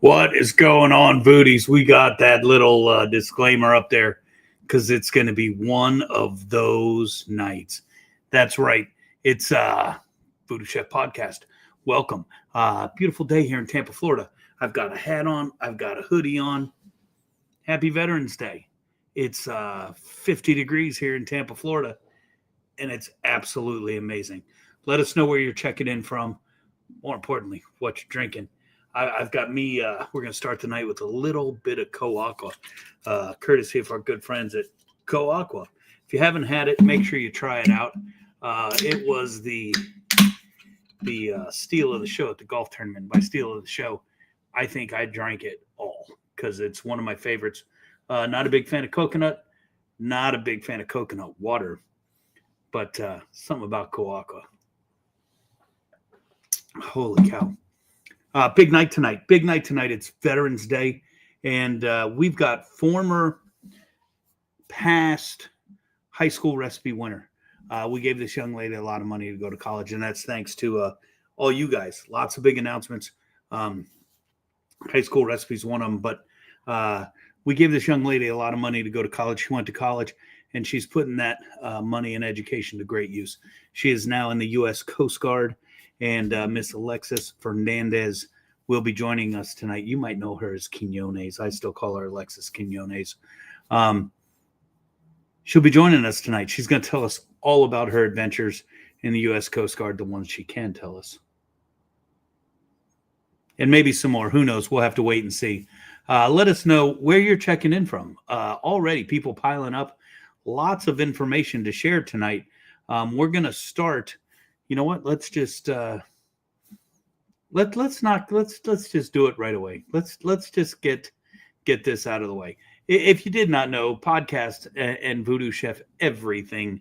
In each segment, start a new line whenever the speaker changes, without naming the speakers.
What is going on, Voodies? We got that little disclaimer up there because it's going to be one of those nights. That's right. It's VooDoo Chef Podcast. Welcome. Beautiful day here in Tampa, Florida. I've got a hat on. I've got a hoodie on. Happy Veterans Day. It's 50 degrees here in Tampa, Florida, and it's absolutely amazing. Let us know where you're checking in from. More importantly, what you're drinking. I've got me, we're going to start the night with a little bit of Co-Aqua, courtesy of our good friends at Co-Aqua. If you haven't had it, make sure you try it out. It was the steal of the show at the golf tournament. By steal of the show, I think I drank it all because it's one of my favorites. Not a big fan of coconut, not a big fan of coconut water, but something about Co-Aqua. Holy cow. Big night tonight. It's Veterans Day, and we've got former past high school recipe winner. We gave this young lady a lot of money to go to college, and that's thanks to all you guys. Lots of big announcements. High school recipes, one of them, but we gave this young lady a lot of money to go to college. She went to college, and she's putting that money and education to great use. She is now in the U.S. Coast Guard. And Miss Alexus Fernandez will be joining us tonight. You might know her as Quinones. I still call her Alexus Quinones. She'll be joining us tonight. She's going to tell us all about her adventures in the U.S. Coast Guard, the ones she can tell us. And maybe some more. Who knows? We'll have to wait and see. Let us know where you're checking in from. Already, people piling up. Lots of information to share tonight. We're going to start. You know what? Let's just let's just do it right away. Let's just get this out of the way. If you did not know, podcast and VooDoo Chef everything,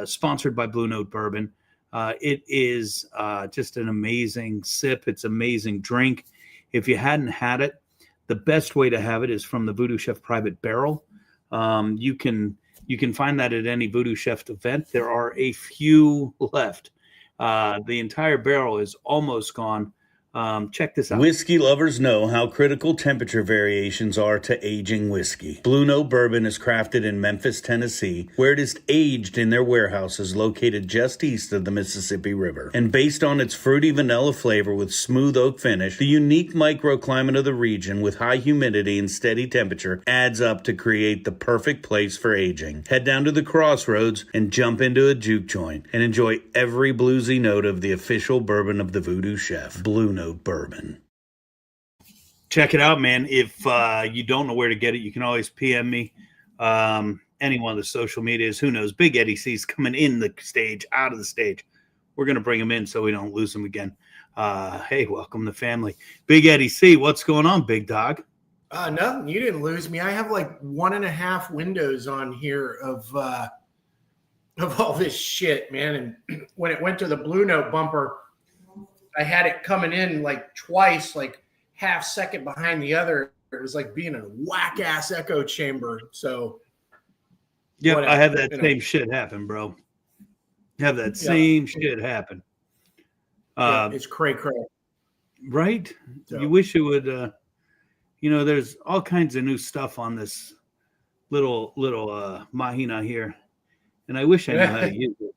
sponsored by Blue Note Bourbon. It is just an amazing sip. It's amazing drink. If you hadn't had it, the best way to have it is from the VooDoo Chef Private Barrel. You can find that at any VooDoo Chef event. There are a few left. The entire barrel is almost gone. Check this out.
Whiskey lovers know how critical temperature variations are to aging whiskey. Blue Note Bourbon is crafted in Memphis, Tennessee, where it is aged in their warehouses located just east of the Mississippi River. And based on its fruity vanilla flavor with smooth oak finish, the unique microclimate of the region with high humidity and steady temperature adds up to create the perfect place for aging. Head down to the crossroads and jump into a juke joint and enjoy every bluesy note of the official bourbon of the VooDoo Chef. Blue Note Bourbon.
Check it out, man. If you don't know where to get it, you can always PM me. Any one of the social medias. Who knows? Big Eddie C's coming in the stage, out of the stage. We're going to bring him in so we don't lose him again. Hey, welcome to the family. Big Eddie C, what's going on, big dog?
Nothing. You didn't lose me. I have like 1.5 windows on here of all this shit, man. And when it went to the Blue Note bumper, I had it coming in like twice, like half second behind the other. It was like being in a whack ass echo chamber. So,
yeah, I have that same shit happen, bro. Have that same shit happen.
It's cray,
right?
So.
You wish it would. There's all kinds of new stuff on this little mahina here, and I wish I knew how to use it.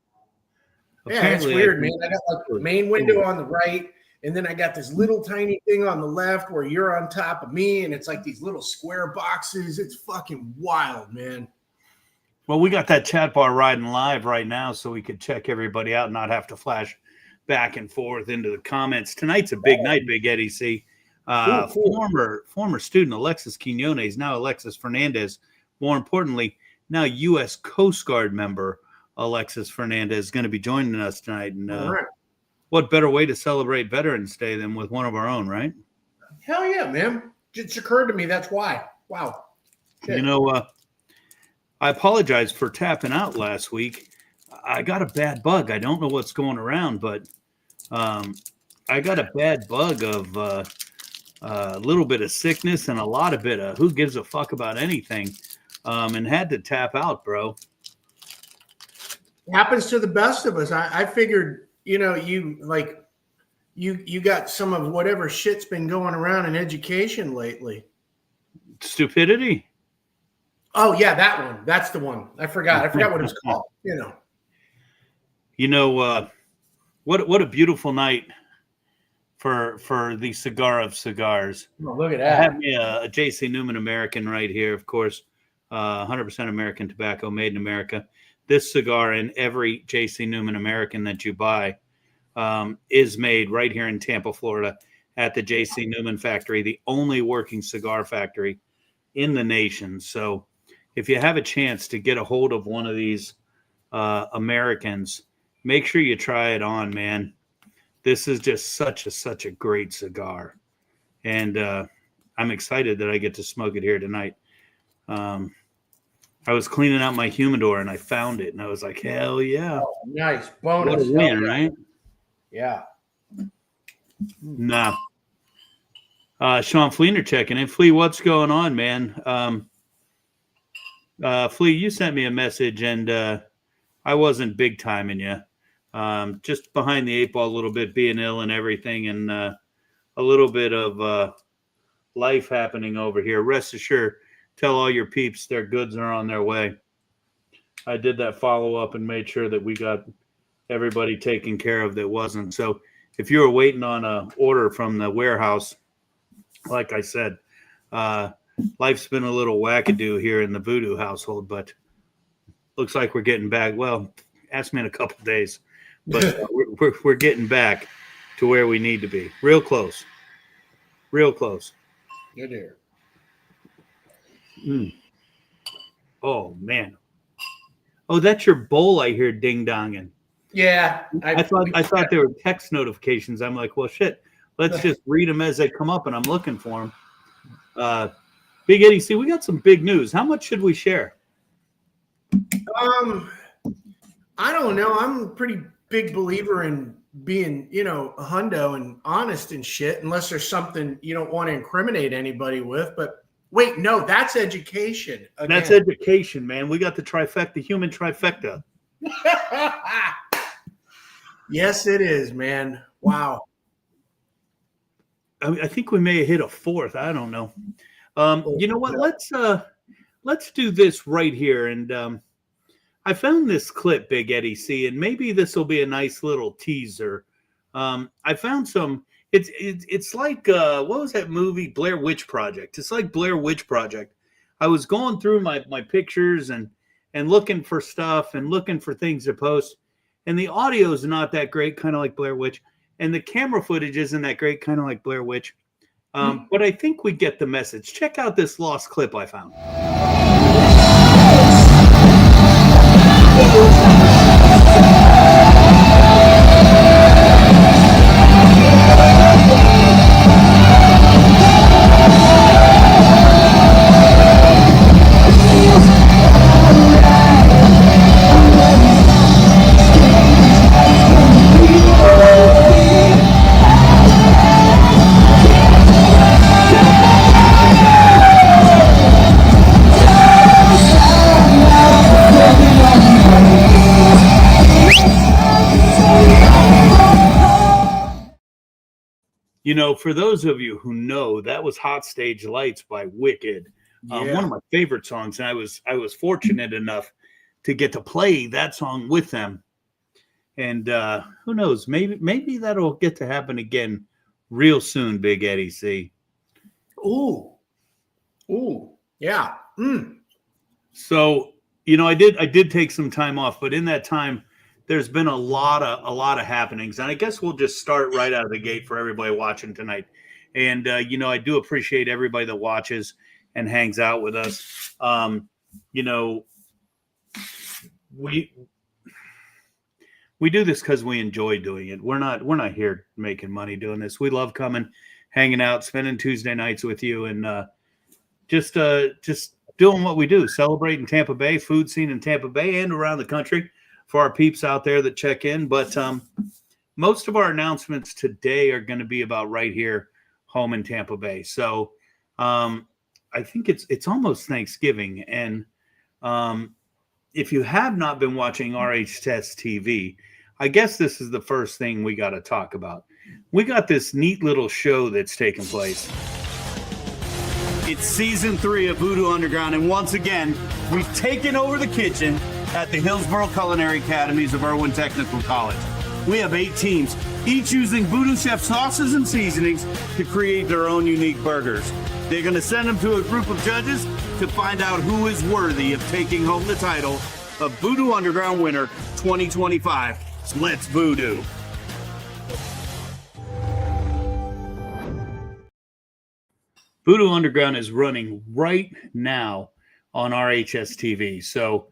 Apparently, it's weird, man. I got like the main window on the right, and then I got this little tiny thing on the left where you're on top of me, and it's like these little square boxes. It's fucking wild, man.
Well, we got that chat bar riding live right now, so we could check everybody out and not have to flash back and forth into the comments. Tonight's a big night, Big Eddie C.
Cool.
Former student Alexus Quinones, now Alexus Fernandez. More importantly, now U.S. Coast Guard member Alexus Fernandez is going to be joining us tonight. And
right.
What better way to celebrate Veterans Day than with one of our own, right?
Hell yeah, man. It just occurred to me. That's why. Wow. Shit.
I apologize for tapping out last week. I got a bad bug. I don't know what's going around, but I got a bad bug of a little bit of sickness and a lot of bit of who gives a fuck about anything, and had to tap out, bro.
Happens to the best of us. I figured, you you got some of whatever shit's been going around in education lately.
Stupidity.
Oh yeah, that one. That's the one. I forgot what it's called.
What a beautiful night for the cigar of cigars.
Oh, look at
I
that.
have me a J.C. Newman American right here, of course, 100% American tobacco, made in America. This cigar and every J.C. Newman American that you buy is made right here in Tampa, Florida, at the J.C. Newman factory, the only working cigar factory in the nation. So if you have a chance to get a hold of one of these Americans, make sure you try it on, man. This is just such a great cigar. And I'm excited that I get to smoke it here tonight. I was cleaning out my humidor and I found it, and I was like, hell yeah.
Oh, nice. Bonus.
What a win, right?
Yeah.
Nah. Sean Fleener checking in. Flea, what's going on, man? Flea, you sent me a message, and I wasn't big timing you. Just behind the eight ball a little bit, being ill and everything, and a little bit of life happening over here. Rest assured, tell all your peeps their goods are on their way. I did that follow-up and made sure that we got everybody taken care of that wasn't. So if you were waiting on an order from the warehouse, like I said, life's been a little wackadoo here in the VooDoo household, but looks like we're getting back. Well, ask me in a couple of days, but we're getting back to where we need to be. Real close. Real close.
Good here.
Oh, man. Oh, that's your bowl I hear ding-donging.
Yeah.
I thought they were text notifications. I'm like, well, shit. Let's just read them as they come up, and I'm looking for them. Big Eddie, see, we got some big news. How much should we share?
I don't know. I'm a pretty big believer in being, a hundo and honest and shit, unless there's something you don't want to incriminate anybody with. But wait, no, that's education. Again.
That's education, man. We got the trifecta, human trifecta.
Yes, it is, man. Wow.
I think we may have hit a fourth. I don't know. You know what? Let's do this right here. And I found this clip, Big Eddie C, and maybe this will be a nice little teaser. I found some. It's like what was that movie, Blair Witch Project? It's like Blair Witch Project. I was going through my pictures and looking for stuff and looking for things to post, and the audio is not that great, kind of like Blair Witch, and the camera footage isn't that great, kind of like Blair Witch. But I think we get the message. Check out this lost clip I found. For those of you who know, that was Hot Stage Lights by Wicked, one of my favorite songs. And I was fortunate enough to get to play that song with them. And who knows, maybe that'll get to happen again real soon, Big Eddie C.
Ooh, yeah.
So, I did take some time off, but in that time, there's been a lot of happenings, and I guess we'll just start right out of the gate for everybody watching tonight. And I do appreciate everybody that watches and hangs out with us. We do this because we enjoy doing it. We're not here making money doing this. We love coming, hanging out, spending Tuesday nights with you, and just doing what we do, celebrating Tampa Bay, food scene in Tampa Bay and around the country. For our peeps out there that check in. But most of our announcements today are going to be about right here, home in Tampa Bay. So I think it's almost Thanksgiving. And if you have not been watching RH Test TV, I guess this is the first thing we got to talk about. we got this neat little show that's taking place.
It's season 3 of VooDoo Underground, and once again, we've taken over the kitchen at the Hillsborough Culinary Academies of Irwin Technical College. We have 8 teams, each using VooDoo Chef sauces and seasonings to create their own unique burgers. They're going to send them to a group of judges to find out who is worthy of taking home the title of VooDoo Underground winner 2025. So let's VooDoo.
VooDoo Underground is running right now on RHS TV. So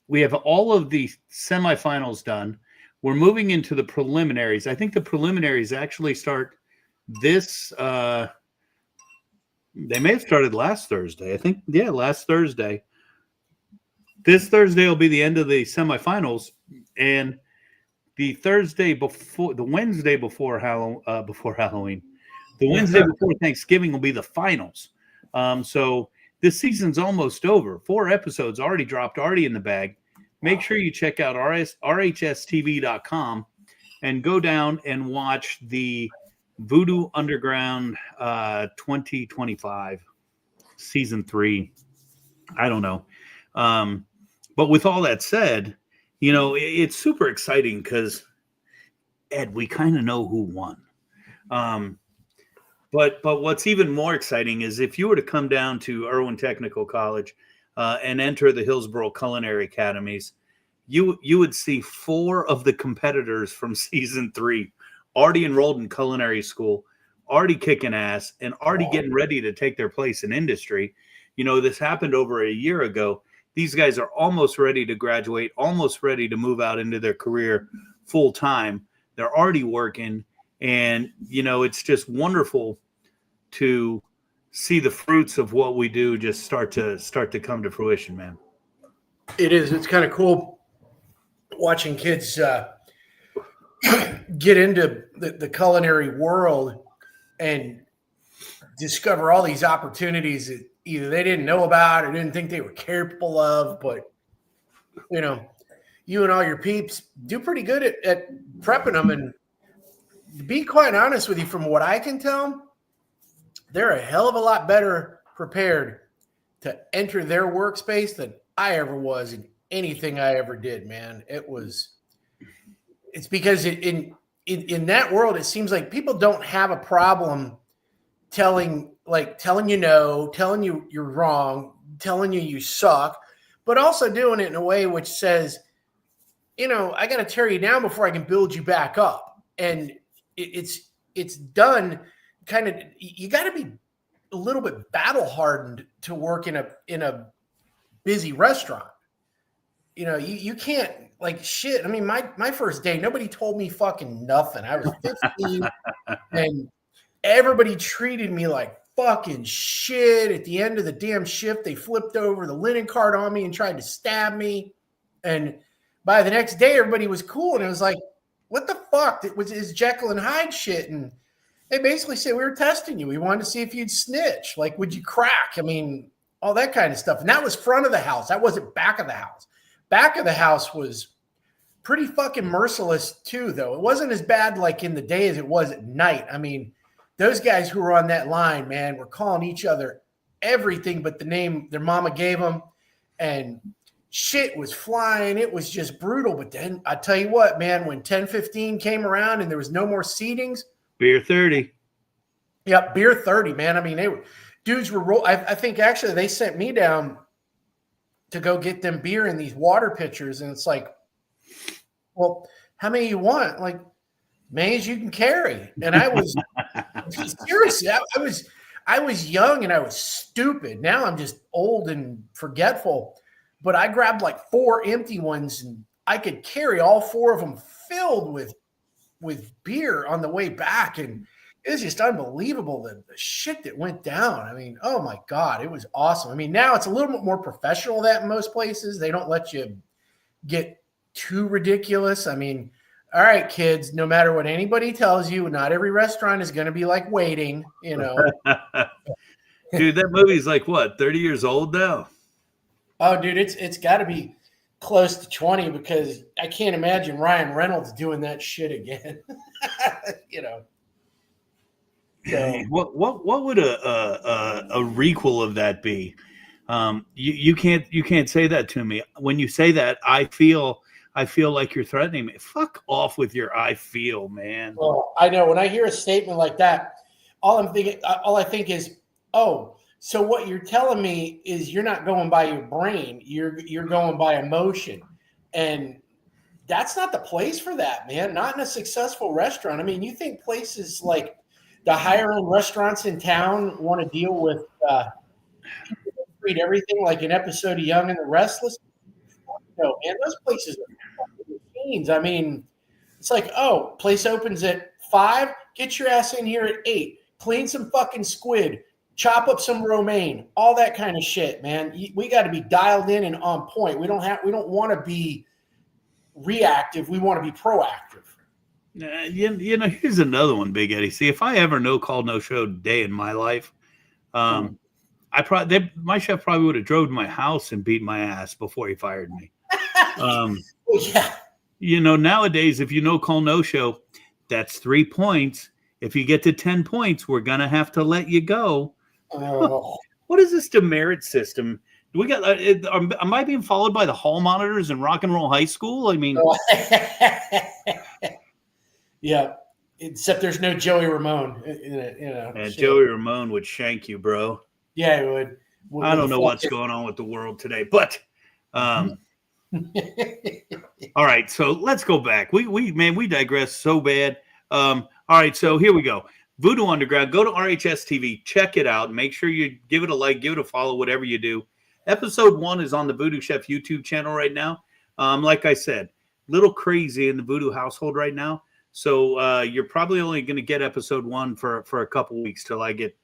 we have all of the semifinals done. We're moving into the preliminaries. I think the preliminaries actually start this. They may have started last Thursday. I think, yeah, last Thursday. This Thursday will be the end of the semifinals, and the Thursday before, the Wednesday before Halloween. The Wednesday before Thanksgiving will be the finals. So this season's almost over. 4 episodes already dropped, already in the bag. Make sure you check out rhstv.com and go down and watch the VooDoo Underground 2025 season 3. I don't know. But with all that said, you know, it's super exciting because, Ed, we kind of know who won. But what's even more exciting is if you were to come down to Irwin Technical College and enter the Hillsborough Culinary Academies, you would see 4 of the competitors from season 3 already enrolled in culinary school, already kicking ass, and already getting ready to take their place in industry. You know, this happened over a year ago. These guys are almost ready to graduate, almost ready to move out into their career full time. They're already working. And, you know, it's just wonderful to see the fruits of what we do just start to come to fruition, man.
It is. It's kind of cool watching kids get into the culinary world and discover all these opportunities that either they didn't know about or didn't think they were capable of. But, you know, you and all your peeps do pretty good at prepping them. And to be quite honest with you, from what I can tell, they're a hell of a lot better prepared to enter their workspace than I ever was in anything I ever did, man. It's because in that world, it seems like people don't have a problem telling you no, telling you you're wrong, telling you suck, but also doing it in a way which says, you know, I got to tear you down before I can build you back up. And it's done kind of, you got to be a little bit battle hardened to work in a busy restaurant. You know, you can't, like, shit. I mean, my first day, nobody told me fucking nothing. I was 15 and everybody treated me like fucking shit. At the end of the damn shift, they flipped over the linen cart on me and tried to stab me. And by the next day, everybody was cool. And it was like, what the fuck? It was his Jekyll and Hyde shit. And they basically said, we were testing you. We wanted to see if you'd snitch. Like, would you crack? I mean, all that kind of stuff. And that was front of the house. That wasn't back of the house. Back of the house was pretty fucking merciless too, though. It wasn't as bad like in the day as it was at night. I mean, those guys who were on that line, man, were calling each other everything but the name their mama gave them. And shit was flying. It was just brutal. But then I tell you what, man, when 10:15 came around and there was no more seatings.
Beer 30.
Yep, beer 30, man. I mean, dudes were I think actually they sent me down to go get them beer in these water pitchers. And it's like, well, how many you want? Like, many as you can carry. And I was seriously, I was young and I was stupid. Now I'm just old and forgetful. But I grabbed like 4 empty ones and I could carry all 4 of them filled with beer on the way back. And it was just unbelievable, the shit that went down. I mean, oh my God, it was awesome. I mean, now it's a little bit more professional that in most places. They don't let you get too ridiculous. I mean, all right, kids, no matter what anybody tells you, not every restaurant is going to be like Waiting, you know.
Dude, that movie's like what, 30 years old now?
Oh, dude, it's got to be close to 20 because I can't imagine Ryan Reynolds doing that shit again. You know.
So. What would a requel of that be? You can't say that to me. When you say that, I feel like you're threatening me. Fuck off with your "I feel," man.
Well, I know when I hear a statement like that, all I think is, oh, so what you're telling me is you're not going by your brain, you're going by emotion, and that's not the place for that, man. Not in a successful restaurant. I mean, you think places like the higher end restaurants in town want to deal with people that treat everything like an episode of Young and the Restless? No, man, those places are fucking machines. I mean, it's like, oh, place opens at 5. Get your ass in here at 8. Clean some fucking squid. Chop up some romaine. All that kind of shit, man. We got to be dialed in and on point. We don't want to be reactive. We want to be proactive.
You know, here's another one, Big Eddie. See, if I ever no call, no show day in my life, my chef probably would have drove to my house and beat my ass before he fired me.
Yeah.
You know, nowadays, if you no call, no show, that's 3 points. If you get to 10 points, we're gonna have to let you go.
Oh.
What is this demerit system? Do we got? Am I being followed by the hall monitors in Rock and Roll High School? I mean,
yeah. Except there's no Joey Ramone. You know.
Yeah, Joey Ramone would shank you, bro.
Yeah, he would.
I don't know what's going on with the world today, but all right. So let's go back. We digress so bad. All right. So here we go. VooDoo Underground. Go to RHS TV. Check it out. Make sure you give it a like, give it a follow, whatever you do. Episode 1 is on the VooDoo Chef YouTube channel right now. Like I said, little crazy in the VooDoo household right now. So you're probably only going to get episode 1 for a couple weeks till I get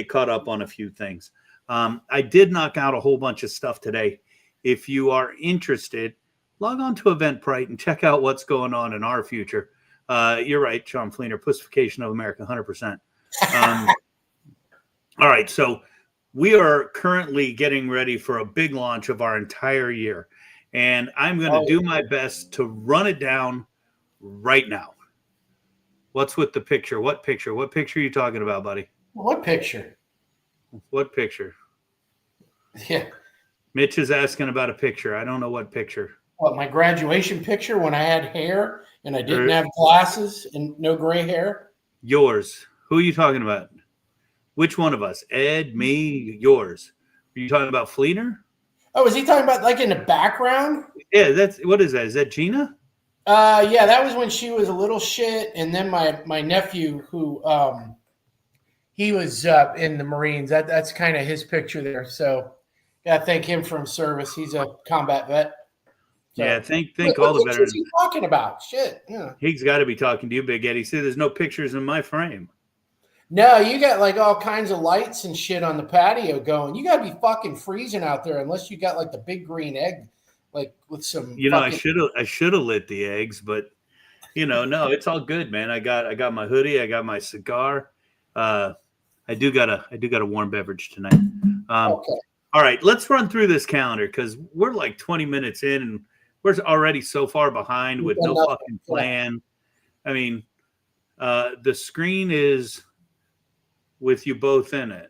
caught up on a few things. I did knock out a whole bunch of stuff today. If you are interested, log on to Eventbrite and check out what's going on in our future. You're right, Sean Fleener, pussification of America, 100%. All right, so we are currently getting ready for a big launch of our entire year. And I'm going to do my best to run it down right now. What's with the picture? What picture? What picture are you talking about, buddy?
What picture?
What picture?
Yeah.
Mitch is asking about a picture. I don't know what picture.
What, my graduation picture when I had hair and I didn't have glasses and no gray hair?
Yours. Who are you talking about? Which one of us? Ed, me, yours. Are you talking about Fleener?
Oh, is he talking about like in the background?
Yeah, what is that? Is that Gina?
Yeah, that was when she was a little shit. And then my nephew who he was in the Marines. That's kind of his picture there. So yeah, thank him for his service. He's a combat vet. So,
yeah, thank all the veterans.
What's he talking about? Shit. Yeah.
He's got to be talking to you, Big Eddie. See, there's no pictures in my frame.
No, you got like all kinds of lights and shit on the patio going. You got to be fucking freezing out there unless you got like the big green egg, like with some.
You know, I should have lit the eggs, but you know, no, it's all good, man. I got my hoodie, I got my cigar. I do got a warm beverage tonight.
Okay.
All right, let's run through this calendar because we're like 20 minutes in and we're already so far behind with no fucking plan. I mean, the screen is with you both in it.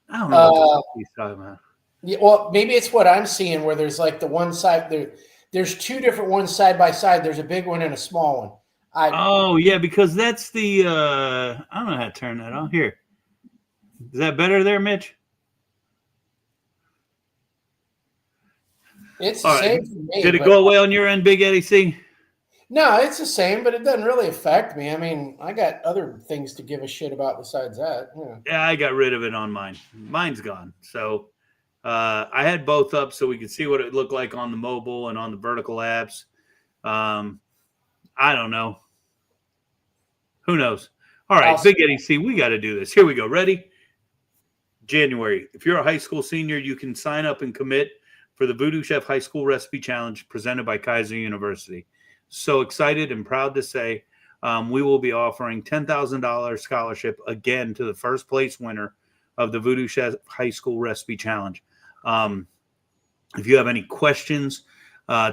I don't know what he's talking about.
Yeah, well, maybe it's what I'm seeing where there's like the one side there. There's 2 different ones side by side. There's a big one and a small one.
Oh yeah, because that's the I don't know how to turn that on. Here. Is that better there, Mitch?
It's the same for me.
Did it go away on your end, Big Eddie C?
No, it's the same, but it doesn't really affect me. I mean, I got other things to give a shit about besides that.
Yeah, I got rid of it on mine. Mine's gone. So I had both up so we could see what it looked like on the mobile and on the vertical apps. I don't know. Who knows? All right, Big Eddie C, we got to do this. Here we go. Ready? January. If you're a high school senior, you can sign up and commit for the VooDoo Chef High School Recipe Challenge presented by Kaiser University. So excited and proud to say we will be offering $10,000 scholarship again to the first place winner of the VooDoo Chef High School Recipe Challenge. If you have any questions,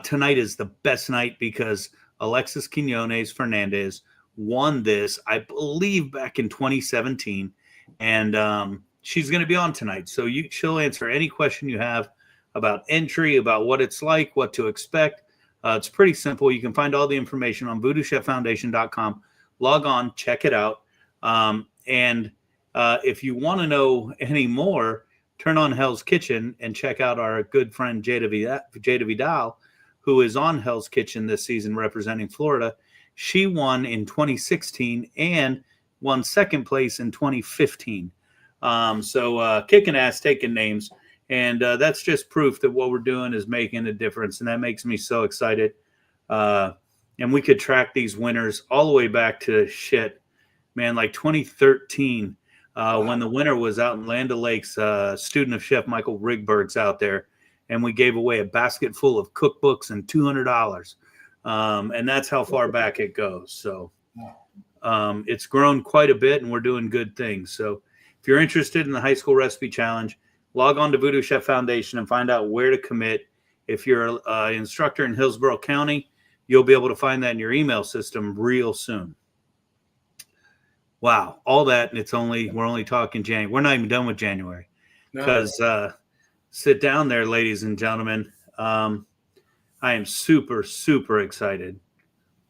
tonight is the best night because Alexus Quinones Fernandez won this, I believe, back in 2017. And she's going to be on tonight. So she'll answer any question you have about entry, about what it's like, what to expect. It's pretty simple. You can find all the information on VooDooChefFoundation.com. Log on, check it out. And if you want to know any more, turn on Hell's Kitchen and check out our good friend Jada Vidal, who is on Hell's Kitchen this season representing Florida. She won in 2016 and won second place in 2015. So kicking ass, taking names. And that's just proof that what we're doing is making a difference. And that makes me so excited. And we could track these winners all the way back to like 2013, when the winner was out in Land O'Lakes, student of Chef Michael Rigberg's out there. And we gave away a basket full of cookbooks and $200. And that's how far back it goes. So it's grown quite a bit, and we're doing good things. So if you're interested in the High School Recipe Challenge, log on to VooDoo Chef Foundation and find out where to commit. If you're an instructor in Hillsborough County, you'll be able to find that in your email system real soon. Wow, all that, and we're only talking January. We're not even done with January, because sit down there, ladies and gentlemen. I am super, super excited.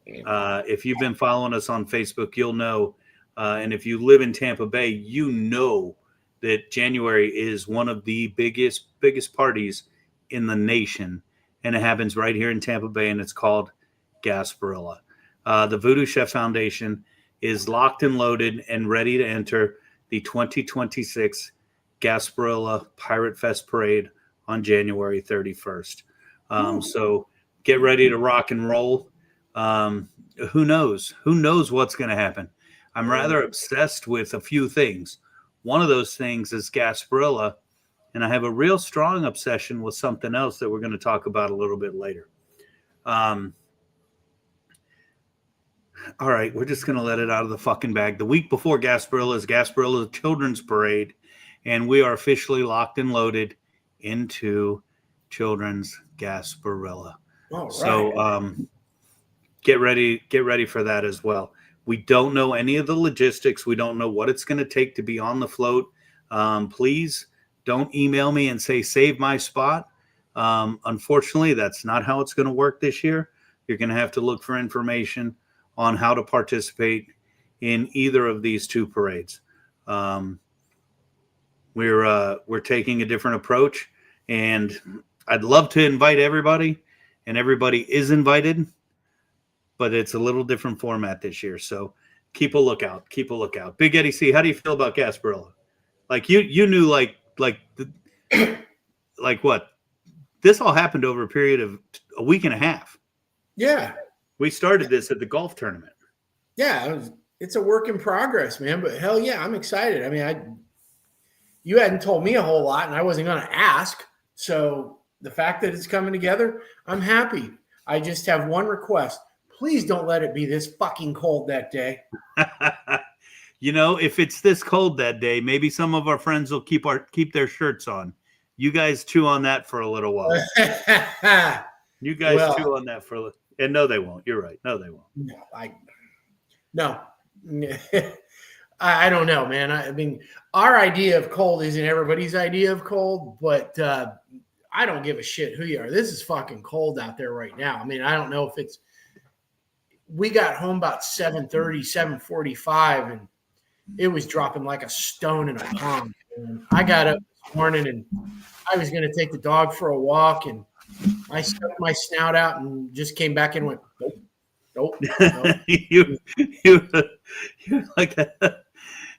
If you've been following us on Facebook, you'll know, and if you live in Tampa Bay, you know that January is one of the biggest parties in the nation, and it happens right here in Tampa Bay, and it's called Gasparilla. The VooDoo Chef Foundation is locked and loaded and ready to enter the 2026 Gasparilla Pirate Fest Parade on January 31st. So get ready to rock and roll. Who knows? Who knows what's going to happen? I'm rather obsessed with a few things. One of those things is Gasparilla, and I have a real strong obsession with something else that we're going to talk about a little bit later. All right, we're just going to let it out of the fucking bag. The week before Gasparilla is Gasparilla Children's Parade, and we are officially locked and loaded into Children's Gasparilla. All right. So get ready for that as well. We don't know any of the logistics. We don't know what it's going to take to be on the float. Please don't email me and say, save my spot. Unfortunately, that's not how it's going to work this year. You're going to have to look for information on how to participate in either of these two parades. We're taking a different approach, and I'd love to invite everybody, and everybody is invited, but it's a little different format this year. So keep a lookout. Keep a lookout. Big Eddie C, how do you feel about Gasparilla? Like you knew like what? This all happened over a period of a week and a half.
Yeah.
We started this at the golf tournament.
Yeah, it's a work in progress, man. But hell yeah, I'm excited. I mean, you hadn't told me a whole lot, and I wasn't going to ask. So the fact that it's coming together, I'm happy. I just have one request. Please don't let it be this fucking cold that day.
If it's this cold that day, maybe some of our friends will keep their shirts on. You guys chew on that for a little while. You guys chew on that for a little. And no, they won't. You're right. No, they won't.
No. I don't know, man. I mean, our idea of cold isn't everybody's idea of cold, but I don't give a shit who you are. This is fucking cold out there right now. I mean, I don't know if it's. We got home about 7:30, 7:45, and it was dropping like a stone in a pond. And I got up this morning, and I was going to take the dog for a walk, and I stuck my snout out and just came back and went, nope.
You're like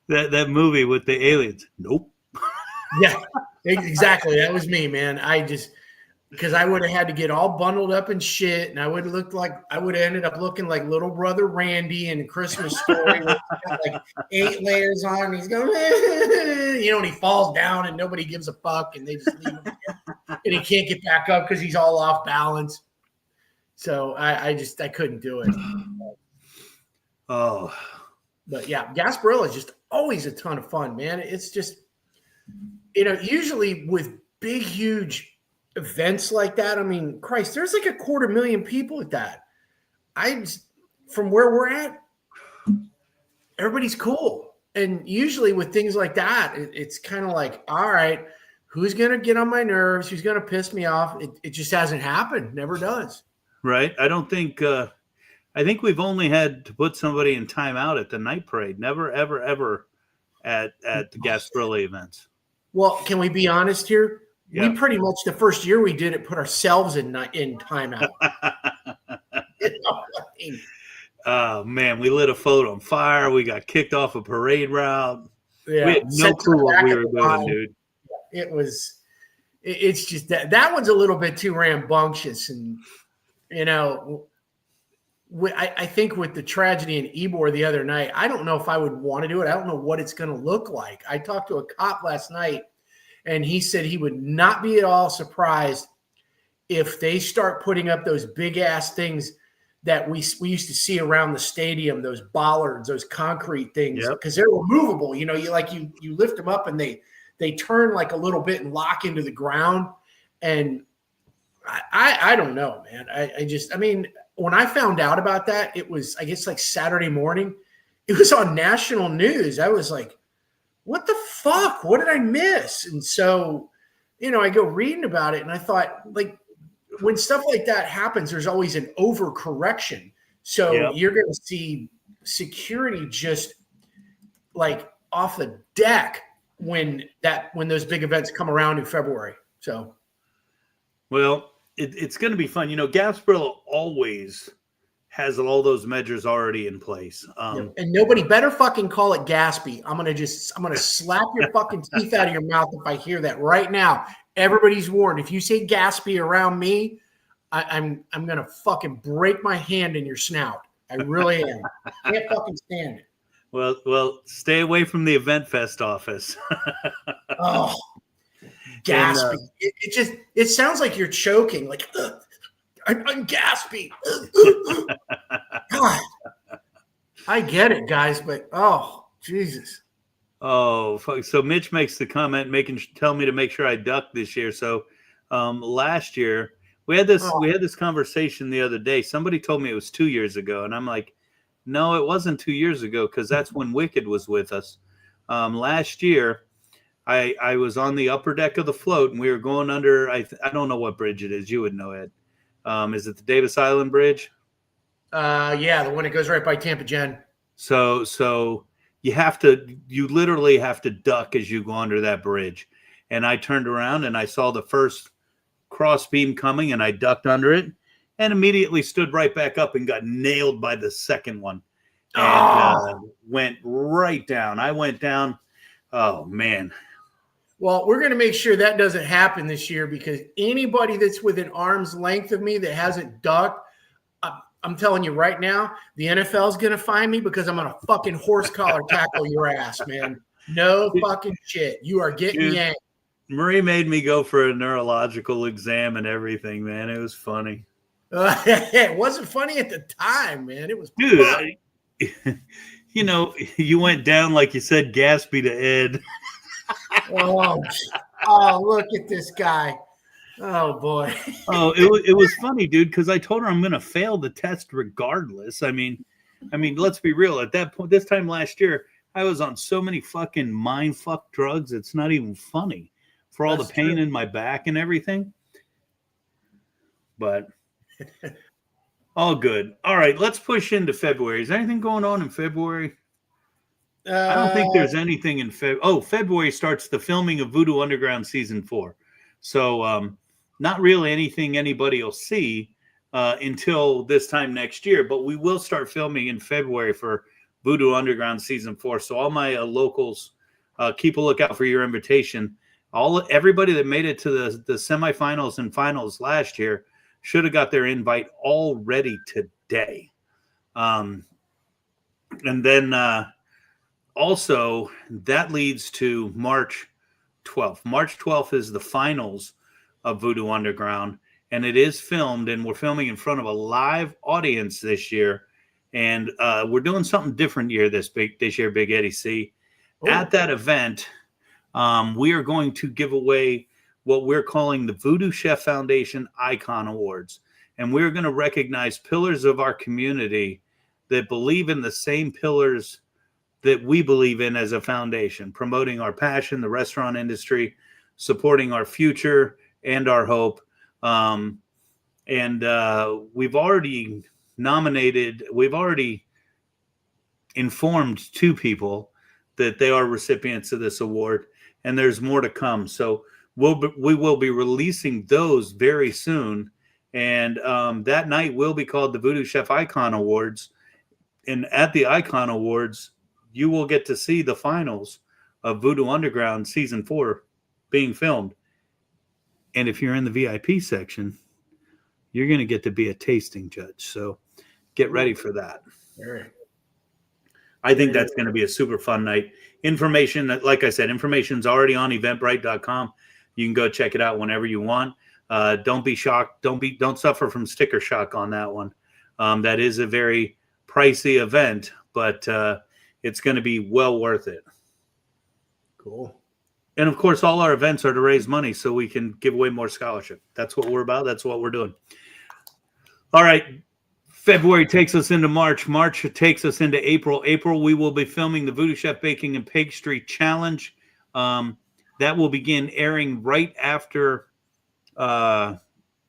that movie with the aliens. Nope.
Yeah, exactly. That was me, man. Because I would have had to get all bundled up and shit, and I would have ended up looking like little brother Randy in a Christmas Story with like 8 layers on. And he's going, and he falls down and nobody gives a fuck, and they just leave him there. And he can't get back up because he's all off balance. So I couldn't do it.
Oh,
but yeah, Gasparilla is just always a ton of fun, man. It's just, usually with big, huge events like that, I mean, Christ, there's like 250,000 people at that. from where we're at, everybody's cool. And usually with things like that, it's kind of like, all right, who's going to get on my nerves? Who's going to piss me off? It just hasn't happened. Never does.
Right. I don't think, I think we've only had to put somebody in timeout at the night parade. Never, ever, ever at the Gasparilla events.
Well, can we be honest here?
Yep.
We pretty much, the first year we did it, put ourselves in timeout.
Oh, man, we lit a float on fire. We got kicked off a parade route.
Yeah.
We had no clue what we were doing, dude.
It's just that one's a little bit too rambunctious. And, I think with the tragedy in Ybor the other night, I don't know if I would want to do it. I don't know what it's going to look like. I talked to a cop last night, and he said he would not be at all surprised if they start putting up those big-ass things that we used to see around the stadium, those bollards, those concrete things, because they're removable. You lift them up, and they turn like a little bit and lock into the ground. And I don't know, man. I mean, when I found out about that, it was, I guess, like Saturday morning. It was on national news. I was like, what the fuck? What did I miss? And so, I go reading about it, and I thought, like, when stuff like that happens, there's always an overcorrection. So you're going to see security just like off the deck when those big events come around in February. So,
well, it's going to be fun. Gasparilla always has all those measures already in place.
And nobody better fucking call it Gaspy. I'm going to slap your fucking teeth out of your mouth if I hear that right now. Everybody's warned. If you say Gaspy around me, I'm going to fucking break my hand in your snout. I really am. Can't fucking stand it.
Well, stay away from the Event Fest office.
Oh, Gaspy. It sounds like you're choking. Like, I'm gaspy. God. I get it, guys, but oh, Jesus.
Oh, fuck. So Mitch makes the comment, tell me to make sure I duck this year. So last year we had this conversation the other day. Somebody told me it was 2 years ago, and I'm like, no, it wasn't 2 years ago, because that's when Wicked was with us. Last year, I was on the upper deck of the float, and we were going under. I don't know what bridge it is. You would know it. Is it the Davis Island Bridge?
Yeah, the one that goes right by Tampa Gen.
So you literally have to duck as you go under that bridge. And I turned around and I saw the first cross beam coming, and I ducked under it and immediately stood right back up and got nailed by the second one and went right down. I went down. Oh, man.
Well, we're going to make sure that doesn't happen this year, because anybody that's within arm's length of me that hasn't ducked, I'm telling you right now, the NFL is going to find me, because I'm going to fucking horse collar tackle your ass, man. No fucking shit. You are getting yanked.
Marie made me go for a neurological exam and everything, man. It was funny.
It wasn't funny at the time, man. It was,
dude. You went down, like you said, Gaspy to Ed.
Oh, look at this guy. Oh, boy.
Oh, it was funny, dude, because I told her I'm going to fail the test regardless. I mean, let's be real. At that point, this time last year, I was on so many fucking mind fuck drugs. It's not even funny, for all the pain in my back and everything. But all good. All right, let's push into February. Is there anything going on in February? I don't think there's anything in February. Oh, February starts the filming of VooDoo Underground Season 4. So not really anything anybody will see until this time next year. But we will start filming in February for VooDoo Underground Season 4. So all my locals, keep a lookout for your invitation. Everybody that made it to the semifinals and finals last year should have got their invite already today. And then also that leads to March 12th. March 12th is the finals of VooDoo Underground, and it is filmed, and we're filming in front of a live audience this year. And we're doing something different this year, Big Eddie C. Oh. At that event, we are going to give away what we're calling the VooDoo Chef Foundation Icon Awards. and we're going to recognize pillars of our community that believe in the same pillars that we believe in as a foundation, promoting our passion, the restaurant industry, supporting our future and our hope. We've already informed 2 people that they are recipients of this award, and there's more to come. So we will be releasing those very soon. And that night will be called the VooDoo Chef Icon Awards. And at the Icon Awards, you will get to see the finals of VooDoo Underground Season 4 being filmed. And if you're in the VIP section, you're going to get to be a tasting judge. So get ready for that. I think that's going to be a super fun night. Information, like I said, information's already on eventbrite.com. You can go check it out whenever you want. Don't be shocked. Don't suffer from sticker shock on that one. That is a very pricey event, but it's going to be well worth it.
Cool.
And of course, all our events are to raise money so we can give away more scholarship. That's what we're about. That's what we're doing. All right. February takes us into March. March takes us into April. April, we will be filming the VooDoo Chef Baking and Pastry Challenge. That will begin airing right after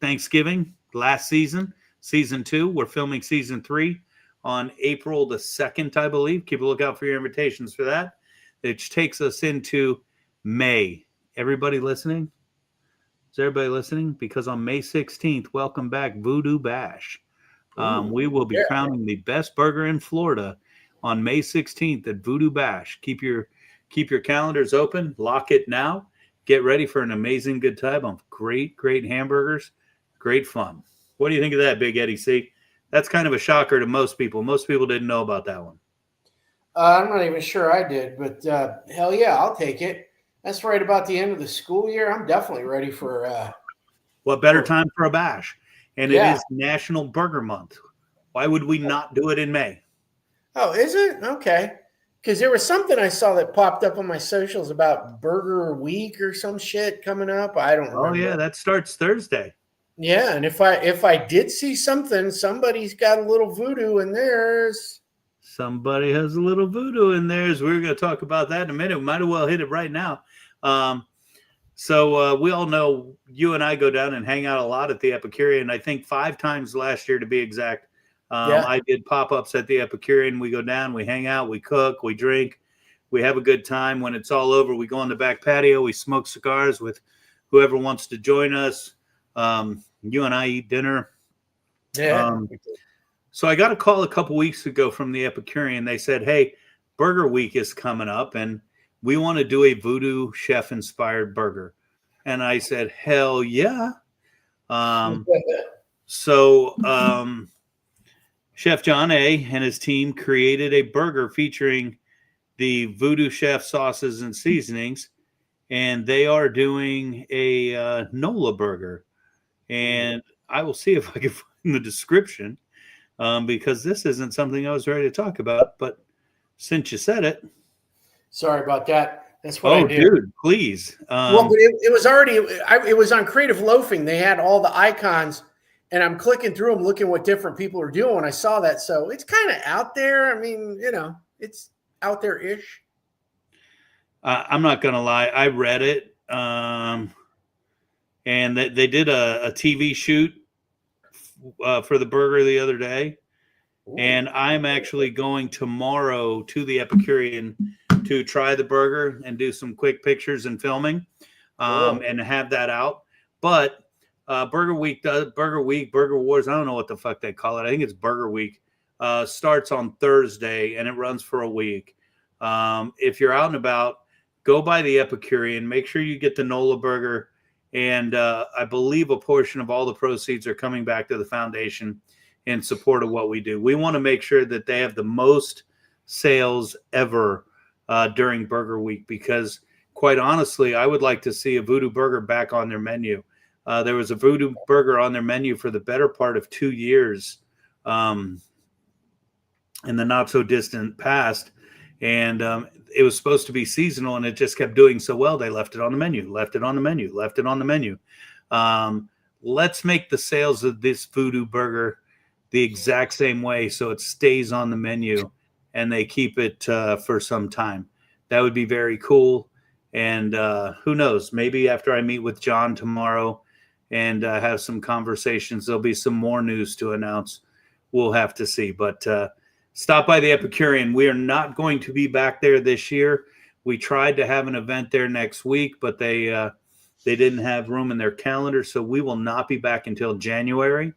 Thanksgiving last season. Season 2. We're filming Season 3 on April the 2nd, I believe. Keep a lookout for your invitations for that. Which takes us into May. Everybody listening? Is everybody listening? Because on May 16th, welcome back, VooDoo Bash. We will be crowning the best burger in Florida on May 16th at VooDoo Bash. Keep your calendars open. Lock it now. Get ready for an amazing good time of great hamburgers. Great fun. What do you think of that, Big Eddie C? That's kind of a shocker to most people. Most people didn't know about that one.
I'm not even sure I did, but hell yeah, I'll take it. That's right about the end of the school year. I'm definitely ready for.
What better time for a bash? And it is National Burger Month. Why would we not do it in May?
Oh, is it? Okay. Because there was something I saw that popped up on my socials about Burger Week or some shit coming up. I don't remember.
Oh, yeah, that starts Thursday.
Yeah, and if I did see something, somebody's got a little voodoo in theirs.
Somebody has a little voodoo in theirs. We're going to talk about that in a minute. We might as well hit it right now. So we all know you and I go down and hang out a lot at the Epicurean. I think 5 times last year to be exact. I did pop-ups at the Epicurean. We go down, we hang out, we cook, we drink, we have a good time. When it's all over, we go on the back patio, we smoke cigars with whoever wants to join us. You and I eat dinner.
Yeah.
So I got a call a couple weeks ago from the Epicurean. They said, hey, Burger Week is coming up, and we want to do a VooDoo Chef-inspired burger. And I said, hell yeah. Chef John A. and his team created a burger featuring the VooDoo Chef sauces and seasonings, and they are doing a NOLA burger. And I will see if I can find the description, because this isn't something I was ready to talk about. But since you said it.
Sorry about that. That's what I did.
Oh, dude, please.
Well, but it was already, it was on Creative Loafing. They had all the icons, and I'm clicking through them, looking what different people are doing. I saw that. So it's kind of out there. I mean, it's out there-ish.
I'm not going to lie. I read it. And they did a TV shoot for the burger the other day. Ooh. And I'm actually going tomorrow to the Epicurean to try the burger and do some quick pictures and filming, and have that out. But Burger Wars, I don't know what the fuck they call it. I think it's Burger Week. Starts on Thursday and it runs for a week. If you're out and about, go by the Epicurean. Make sure you get the NOLA burger. And I believe a portion of all the proceeds are coming back to the foundation in support of what we do. We want to make sure that they have the most sales ever during Burger Week, because quite honestly, I would like to see a VooDoo burger back on their menu. There was a VooDoo burger on their menu for the better part of 2 years in the not so distant past. And it was supposed to be seasonal, and it just kept doing so well. They left it on the menu, left it on the menu. let's make the sales of this VooDoo burger the exact same way so it stays on the menu and they keep it for some time. That would be very cool. And who knows, maybe after I meet with John tomorrow and have some conversations, there'll be some more news to announce. We'll have to see. But stop by the Epicurean. We are not going to be back there this year. We tried to have an event there next week, but they didn't have room in their calendar, so we will not be back until January.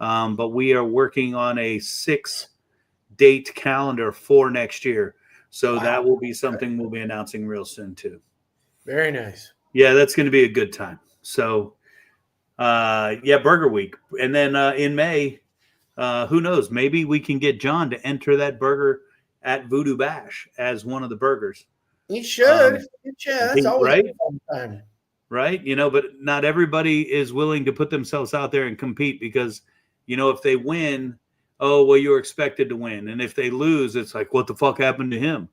But we are working on a 6-date calendar for next year. So that will be something we'll be announcing real soon too.
Very nice.
Yeah, that's going to be a good time. So, Burger Week. And then in May, who knows, maybe we can get John to enter that burger at VooDoo Bash as one of the burgers.
You should. That's always
right?
a fun time.
Right? But not everybody is willing to put themselves out there and compete because, if they win, oh, well, you're expected to win. And if they lose, it's like, what the fuck happened to him?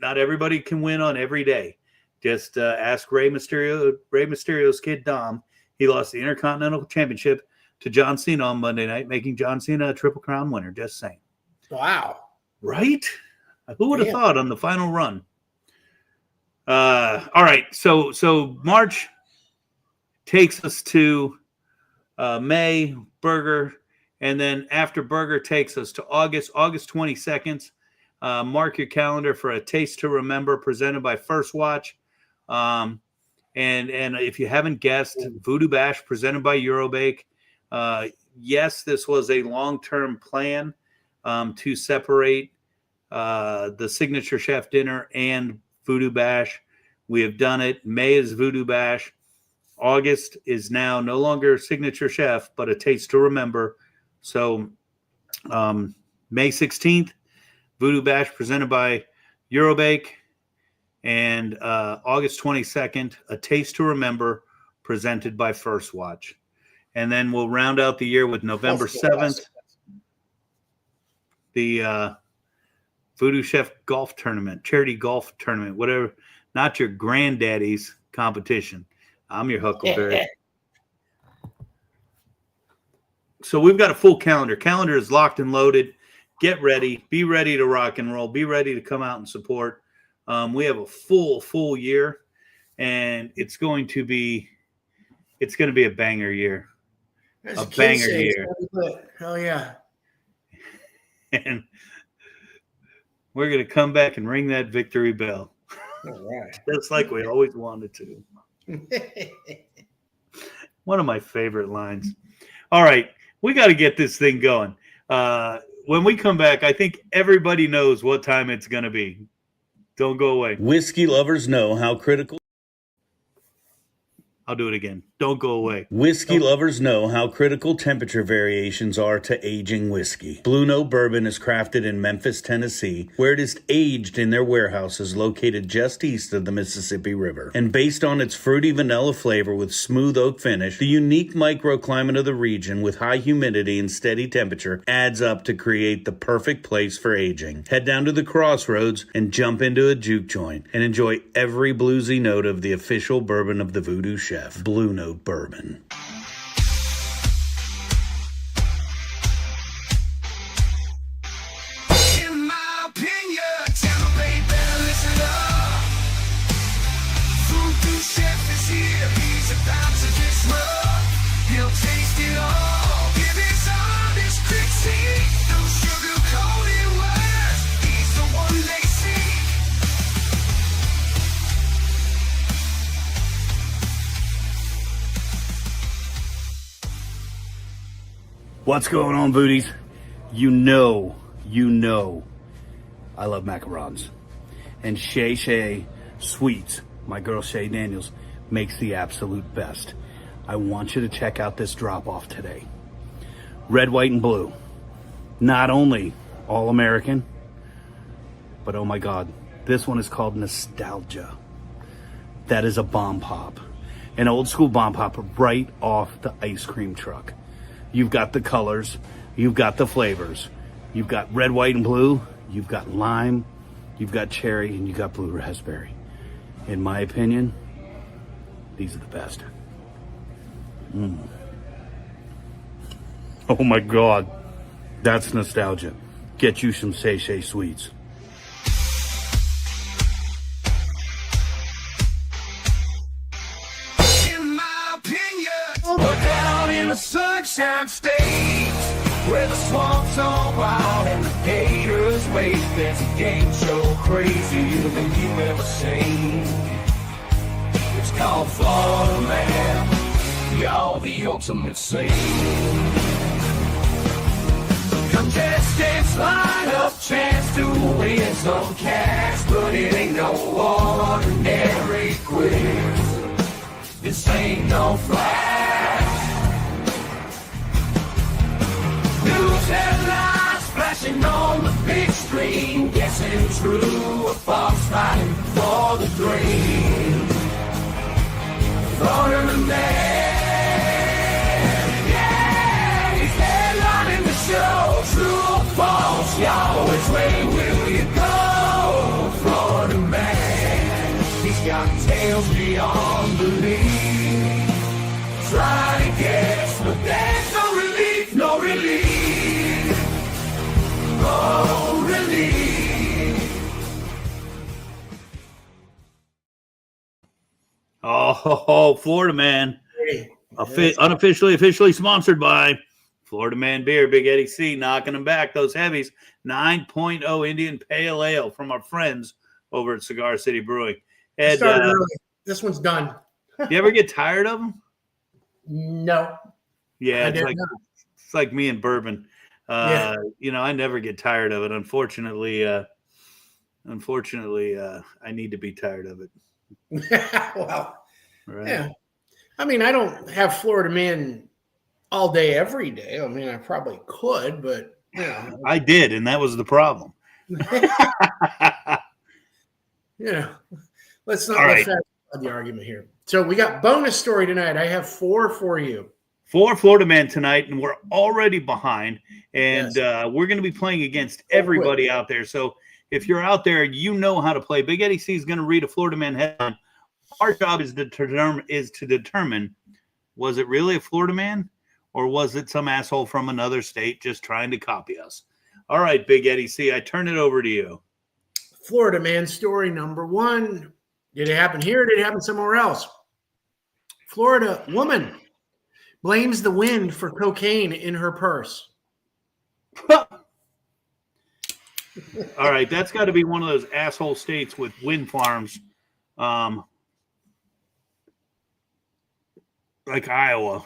Not everybody can win on every day. Just ask Rey Mysterio's kid, Dom. He lost the Intercontinental Championship to John Cena on Monday night, making John Cena a Triple Crown winner. Just saying.
Wow.
Right? Who would have thought on the final run? All right. So March takes us to May, burger. And then after burger takes us to August 22nd. Mark your calendar for a Taste to Remember presented by First Watch. And if you haven't guessed, VooDoo Bash presented by Eurobake. Yes, this was a long-term plan to separate the Signature Chef Dinner and VooDoo Bash. We have done it. May is VooDoo Bash. August is now no longer Signature Chef, but a Taste to Remember. So May 16th, VooDoo Bash presented by Eurobake. And August 22nd, a Taste to Remember presented by First Watch. And then we'll round out the year with November 7th, the VooDoo Chef Golf Tournament, charity golf tournament, whatever. Not your granddaddy's competition. I'm your Huckleberry. So we've got a full calendar. Calendar is locked and loaded. Get ready. Be ready to rock and roll. Be ready to come out and support. We have a full year, and it's going to be a banger year.
As
a banger year.
Hell yeah.
And we're going to come back and ring that victory bell.
All right.
Just like we always wanted to. One of my favorite lines. All right. We got to get this thing going. When we come back, I think everybody knows what time it's going to be. Don't go away.
Whiskey lovers know how critical.
I'll do it again. Don't go away.
Whiskey lovers know how critical temperature variations are to aging whiskey. Blue Note Bourbon is crafted in Memphis, Tennessee, where it is aged in their warehouses located just east of the Mississippi River. And based on its fruity vanilla flavor with smooth oak finish, the unique microclimate of the region with high humidity and steady temperature adds up to create the perfect place for aging. Head down to the Crossroads and jump into a juke joint and enjoy every bluesy note of the official bourbon of the VooDoo Chef. Blue Note Bourbon.
In my opinion, Tampa Bay better listen up. VooDoo Chef is here, he's about to disrupt. He'll taste it all, give his honest critique. No sugar-coated words, he's the one they seek.
What's going on, Voodies? You know, I love macarons. And Shay Sweets, my girl Shay Daniels, makes the absolute best. I want you to check out this drop-off today. Red, white, and blue. Not only all-American, but oh my God, this one is called Nostalgia. That is a bomb pop. An old school bomb pop right off the ice cream truck. You've got the colors, you've got the flavors. You've got red, white, and blue, you've got lime, you've got cherry, and you've got blue raspberry. In my opinion, these are the best.
Oh my God, that's nostalgia. Get you some Say Say Sweets.
In my opinion, we're down in the Sunshine State, where the swamps are wild and the gators wait. There's a game show crazier than you ever seen. It's called Florida Man, y'all the ultimate scene. Contestants line up, chance to win some cash, but it ain't no ordinary quiz. This ain't no flash. News headlines flashing on the big screen, guessing true or false, fighting for the dream. Florida Man, yeah, he's headlining the show. True or false, y'all, which way will you go? Florida Man, he's got tales beyond belief. Try to guess, but there's no relief, no relief, no relief.
Oh, Florida Man. Unofficially, officially sponsored by Florida Man Beer. Big Eddie C knocking them back. Those heavies. 9.0 Indian Pale Ale from our friends over at Cigar City Brewing. Ed,
Started early. This one's done.
you ever get tired of them?
No.
Yeah,
I
it's
did
like,
not.
it's like me and bourbon.
Yeah.
You know, I never get tired of it. Unfortunately, I need to be tired of it.
Well,
Right?
yeah. I mean, I don't have Florida Man all day, every day. I mean, I probably could, but you know,
I did, and that was the problem.
you know, let's not
All
let
right.
that on the argument here. So we got bonus story tonight. I have 4 for you.
4 Florida Man tonight, and we're already behind. And we're going to be playing against everybody out there. So if you're out there, you know how to play. Big Eddie C is going to read a Florida Man headline. Our job is to determine, was it really a Florida Man, or was it some asshole from another state just trying to copy us? All right, Big Eddie C, I turn it over to you.
Florida Man story number 1. Did it happen here? Or did it happen somewhere else? Florida woman blames the wind for cocaine in her purse.
All right, that's got to be one of those asshole states with wind farms, like Iowa.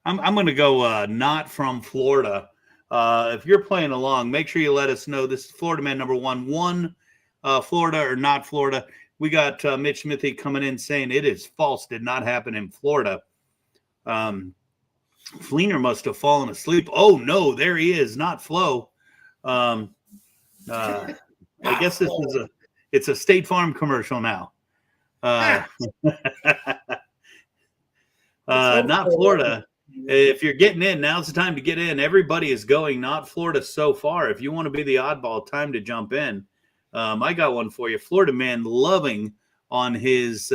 I'm going to go not from Florida. If you're playing along, make sure you let us know. This is Florida Man number 1. Florida or not Florida. We got Mitch Smithy coming in saying it is false. Did not happen in Florida. Fleener must have fallen asleep. Oh, no, there he is. Not Flo. I guess it's a State Farm commercial now. Not Florida. If you're getting in, now's the time to get in. Everybody is going not Florida so far. If you want to be the oddball, time to jump in. I got one for you. Florida Man loving on his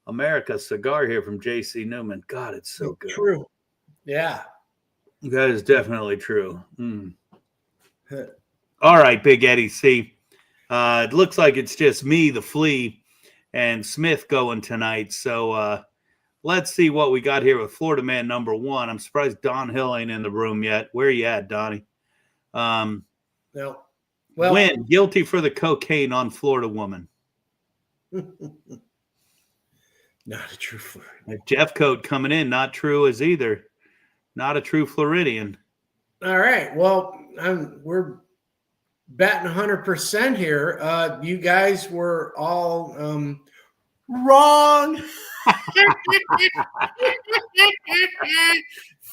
America cigar here from J.C. Newman. God, it's so good.
True. Yeah.
That is definitely true. All right, Big Eddie C. It looks like it's just me, the Flea, and Smith going tonight. So let's see what we got here with Florida Man number 1. I'm surprised Don Hill ain't in the room yet. Where you at, Donnie?
No. Well,
Win. Guilty for the cocaine on Florida woman.
not a true Floridian.
Jeff Coat coming in. Not true as either. Not a true Floridian.
All right. Well, we're batting 100% here. You guys were all wrong.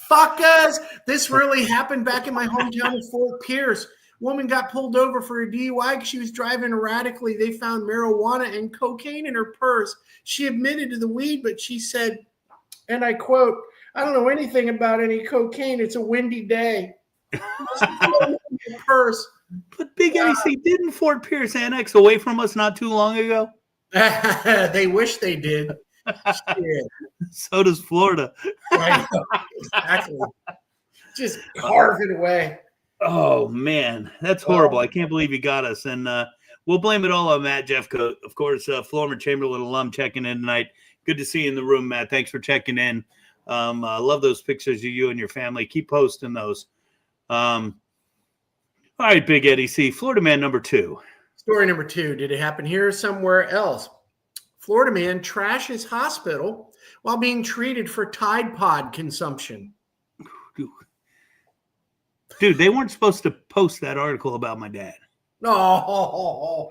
Fuck us. This really happened back in my hometown of Fort Pierce. Woman got pulled over for a DUI because she was driving erratically. They found marijuana and cocaine in her purse. She admitted to the weed, but she said, and I quote, "I don't know anything about any cocaine. It's a windy day." Purse.
But Big Eddie C, didn't Fort Pierce annex away from us not too long ago?
They wish they did. Shit.
So does Florida.
I know. Exactly. Just carve it away.
Oh man, that's horrible. I can't believe you got us. And we'll blame it all on Matt Jeffcoat. Of course, former Chamberlain alum checking in tonight. Good to see you in the room, Matt. Thanks for checking in. I love those pictures of you and your family. Keep posting those. All right, Big Eddie C. Florida man number 2.
Story number 2. Did it happen here or somewhere else? Florida man trashes hospital while being treated for Tide Pod consumption.
Dude, they weren't supposed to post that article about my dad.
Oh.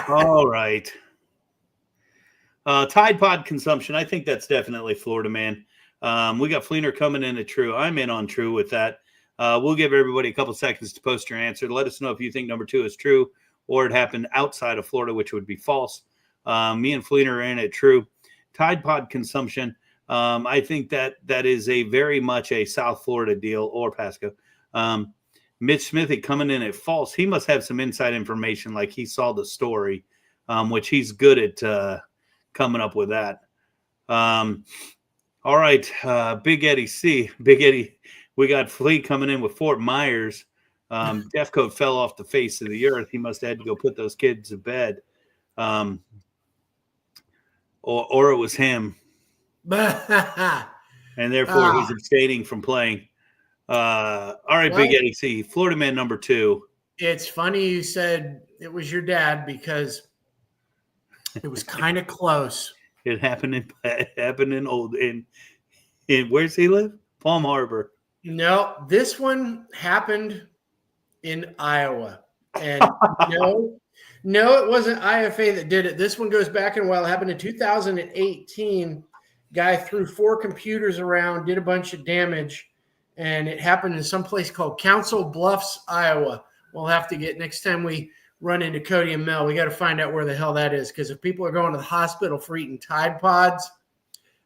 All right. Tide Pod consumption. I think that's definitely Florida man. We got Fleener coming in at true. I'm in on true with that. We'll give everybody a couple seconds to post your answer. Let us know if you think number 2 is true or it happened outside of Florida, which would be false. Me and Fleener are in at true. Tide Pod consumption. I think that is a very much a South Florida deal, or Pasco. Mitch Smithy coming in at false. He must have some inside information, like he saw the story, which he's good at coming up with that. All right, Big Eddie C. Big Eddie, we got Fleet coming in with Fort Myers. Defcoat fell off the face of the earth. He must have had to go put those kids to bed. Or it was him. And therefore he's abstaining from playing. All right, Big Eddie C. Florida man number 2.
It's funny you said it was your dad because it was kind of close.
It happened in where's he live? Palm Harbor.
No, this one happened in Iowa. And no, it wasn't IFA that did it. This one goes back in a while. It happened in 2018. Guy threw 4 computers around, did a bunch of damage, and it happened in some place called Council Bluffs, Iowa. We'll have to get, next time we run into Cody and Mel, we got to find out where the hell that is, because if people are going to the hospital for eating Tide Pods,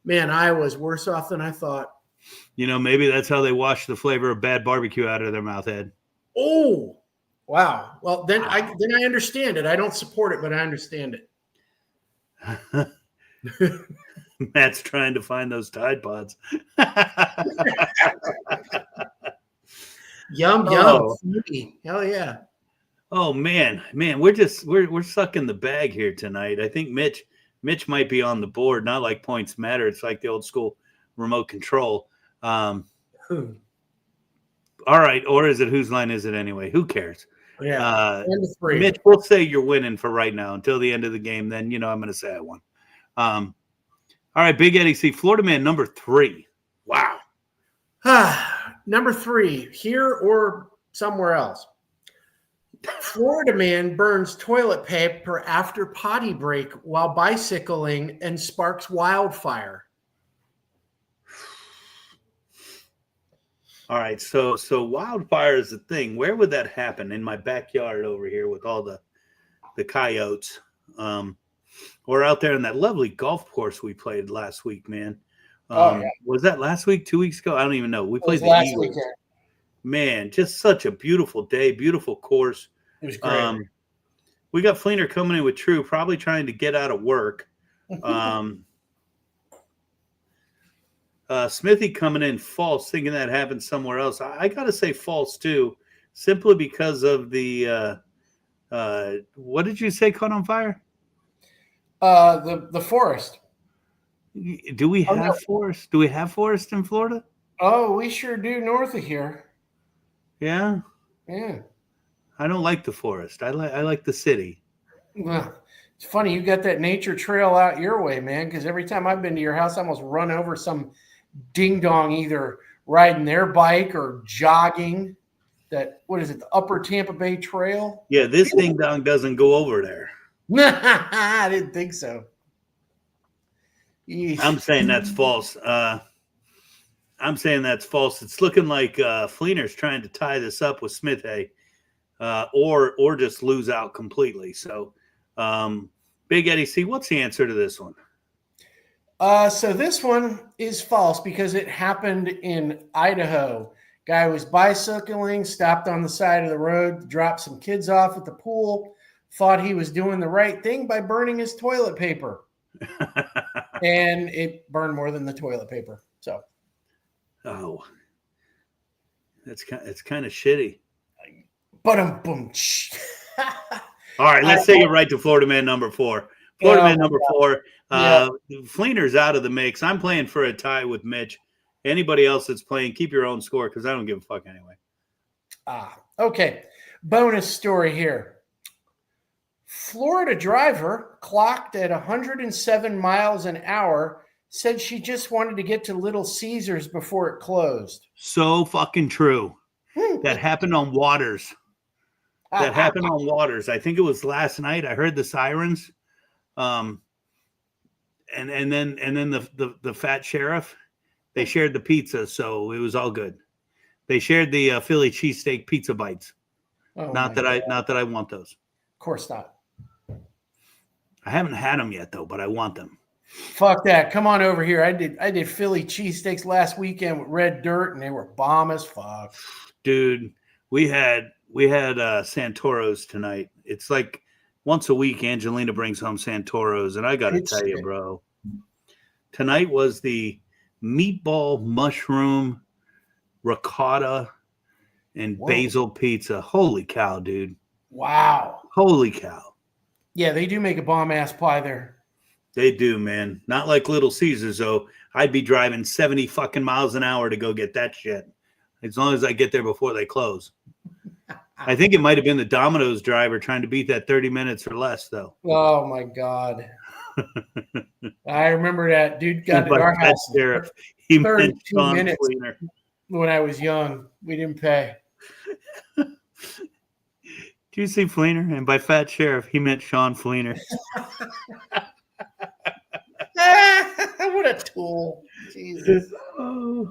man, Iowa's worse off than I thought.
You know, maybe that's how they wash the flavor of bad barbecue out of their mouth, Ed.
Oh, wow. Well, then I understand it. I don't support it, but I understand it.
Matt's trying to find those Tide Pods.
Yum. Hell yeah.
Oh man, we're sucking the bag here tonight. I think Mitch might be on the board. Not like points matter. It's like the old school remote control. All right, or is it whose line is it anyway? Who cares?
Yeah.
Mitch, we'll say you're winning for right now until the end of the game. Then I'm going to say I won. All right, Big Eddie C. Florida man number 3. Wow.
Number 3, here or somewhere else. Florida man burns toilet paper after potty break while bicycling and sparks wildfire.
All right, so wildfire is the thing. Where would that happen? In my backyard over here with all the coyotes. Or out there in that lovely golf course we played last week, man. Was that last week, 2 weeks ago? I don't even know. We played the
last
Eagles.
weekend.
Man, just such a beautiful day, beautiful course.
It was great.
We got Fleener coming in with True, probably trying to get out of work. Smithy coming in false, thinking that happened somewhere else. I got to say false, too, simply because of the what did you say caught on fire?
The forest.
Do we have forest? Do we have forest in Florida?
Oh, we sure do north of here.
Yeah.
Yeah.
I don't like the forest. I like the city.
Well, it's funny you got that nature trail out your way, man, because every time I've been to your house, I almost run over some ding dong either riding their bike or jogging. That, what is it, the Upper Tampa Bay Trail?
Yeah, this ding dong doesn't go over there.
I didn't think so. Yeesh.
I'm saying that's false. It's looking like Fleener's trying to tie this up with Smithy, or just lose out completely. So, Big Eddie C, what's the answer to this one?
So this one is false because it happened in Idaho. Guy was bicycling, stopped on the side of the road, dropped some kids off at the pool, thought he was doing the right thing by burning his toilet paper. And it burned more than the toilet paper. So,
Oh, it's kind of shitty.
but boom.
All right, let's take it right to Florida Man number 4. Florida Man number 4. Fleener's out of the mix. I'm playing for a tie with Mitch. Anybody else that's playing, keep your own score because I don't give a fuck anyway.
Okay. Bonus story here. Florida driver clocked at 107 miles an hour said she just wanted to get to Little Caesars before it closed.
So fucking true. That happened on Waters. I think it was last night. I heard the sirens. And then the fat sheriff, they shared the pizza, so it was all good. They shared the Philly cheesesteak pizza bites. Not that I want those.
Of course not.
I haven't had them yet though, but I want them.
Fuck that. Come on over here. I did Philly cheesesteaks last weekend with red dirt, and they were bomb as fuck.
Dude, we had Santoros tonight. It's like once a week Angelina brings home Santoros, and I got to tell you, bro, tonight was the meatball, mushroom, ricotta, and basil pizza. Holy cow, dude.
Wow.
Holy cow.
Yeah, they do make a bomb-ass pie there.
They do, man. Not like Little Caesars, though. I'd be driving 70 fucking miles an hour to go get that shit. As long as I get there before they close. I think it might have been the Domino's driver trying to beat that 30 minutes or less, though.
Oh, my God. I remember that dude got at our house.
Sheriff, he
32 minutes
Fleener.
when I was young. We didn't pay.
Do you see Fleener? And by fat sheriff, he meant Sean Fleener.
What a tool. Jesus.
Oh.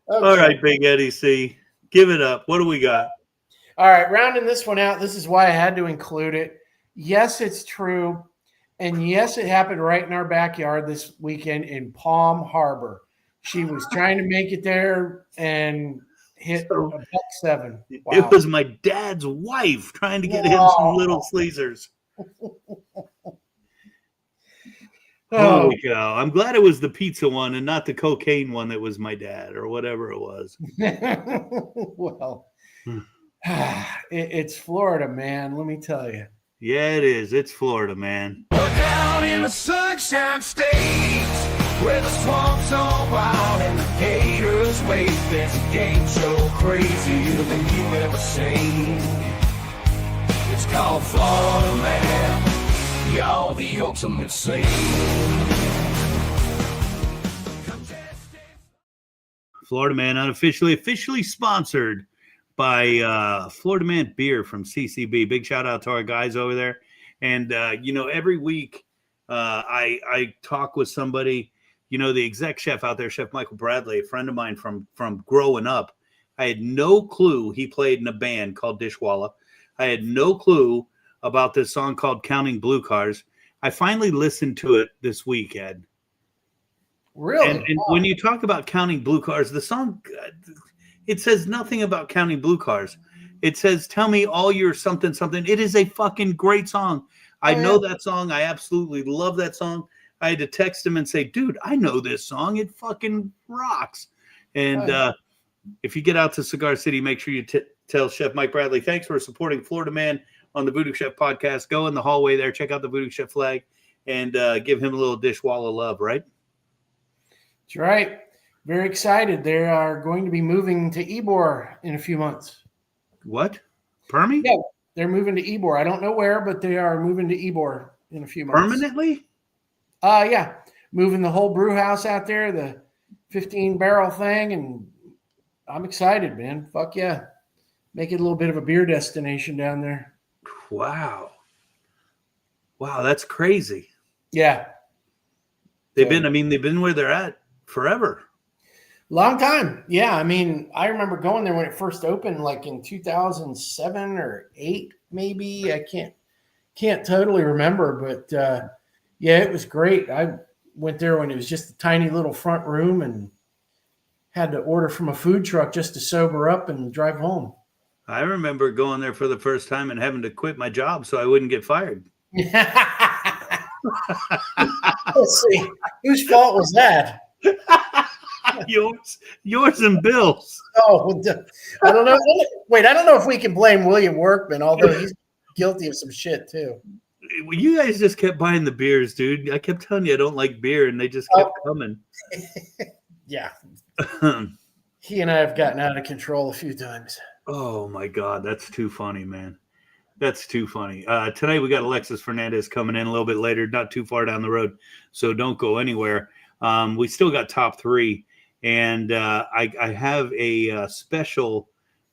Okay. All right, Big Eddie C. Give it up. What do we got?
All right, rounding this one out. This is why I had to include it. Yes, it's true. And yes, it happened right in our backyard this weekend in Palm Harbor. She was trying to make it there and hit a $1.07. Wow.
It was my dad's wife trying to get him some Little Caesars. Holy cow. I'm glad it was the pizza one and not the cocaine one that was my dad or whatever it was.
Well, it's Florida, man. Let me tell you.
Yeah, it is. It's Florida, man.
Down in the Sunshine State, where the swamps are wild and the gators wait, there's a game show crazier than you ever seen. It's called Florida Man, y'all the ultimate scene.
Florida Man, officially sponsored by Florida Man Beer from CCB. Big shout out to our guys over there. And, every week I talk with somebody, the exec chef out there, Chef Michael Bradley, a friend of mine from growing up. I had no clue he played in a band called Dishwalla. I had no clue about this song called Counting Blue Cars. I finally listened to it this week, Ed.
Really?
And when you talk about Counting Blue Cars, the song, it says nothing about counting blue cars. It says, tell me all your something, something. It is a fucking great song. I know that song. I absolutely love that song. I had to text him and say, dude, I know this song. It fucking rocks. And if you get out to Cigar City, make sure you tell Chef Mike Bradley, thanks for supporting Florida Man on the VooDoo Chef podcast. Go in the hallway there, check out the VooDoo Chef flag, and give him a little Dishwalla love, right?
That's right. Very excited. They are going to be moving to Ybor in a few months.
What? Permy?
Yeah, they're moving to Ybor. I don't know where, but they are moving to Ybor in a few months.
Permanently?
Yeah. Moving the whole brew house out there, the 15-barrel thing, and I'm excited, man. Fuck yeah. Make it a little bit of a beer destination down there.
Wow, that's crazy.
Yeah.
They've been where they're at forever.
Long time. Yeah. I mean, I remember going there when it first opened, like in 2007 or 8, maybe. I can't totally remember, but yeah, it was great. I went there when it was just a tiny little front room and had to order from a food truck just to sober up and drive home.
I remember going there for the first time and having to quit my job so I wouldn't get fired.
Let's see. Whose fault was that?
yours and Bill's.
Oh, I don't know. Wait, I don't know if we can blame William Workman, although he's guilty of some shit too.
Well, you guys just kept buying the beers, dude. I kept telling you I don't like beer, and they just kept coming.
Yeah. He and I have gotten out of control a few times.
Oh my God, that's too funny, man. That's too funny. Tonight we got Alexus Fernandez coming in a little bit later, not too far down the road, so don't go anywhere. We still got top three, and I have a special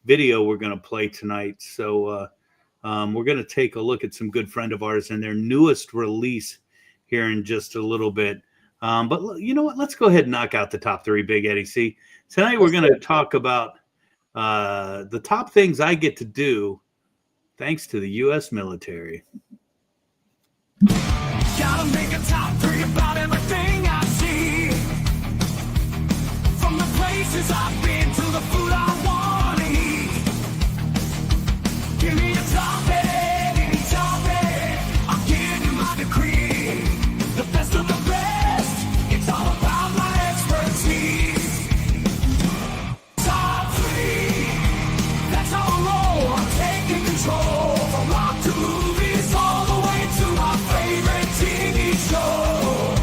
video we're going to play tonight. So we're going to take a look at some good friend of ours and their newest release here in just a little bit. But you know what? Let's go ahead and knock out the top three, Big Eddie. See, tonight we're going to talk about the top things I get to do thanks to the U.S. military.
Gotta make a top three about everything I see. From the places I've been to the food I want to eat. Give me a topic, any topic. I'll give you my decree. The best of the best. It's all about my expertise. Top three. That's how I roll. I'm taking control. From rock to movies, all the way to my favorite TV show.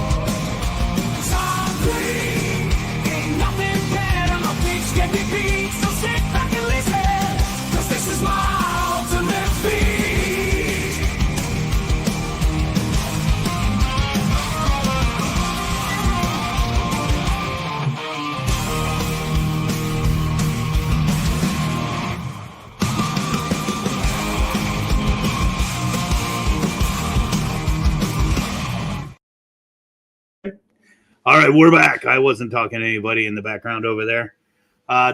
Top three. Ain't nothing better. My pitch can be beat. So sit back and listen. 'Cause this is my ultimate feat.
All right, we're back. I wasn't talking to anybody in the background over there.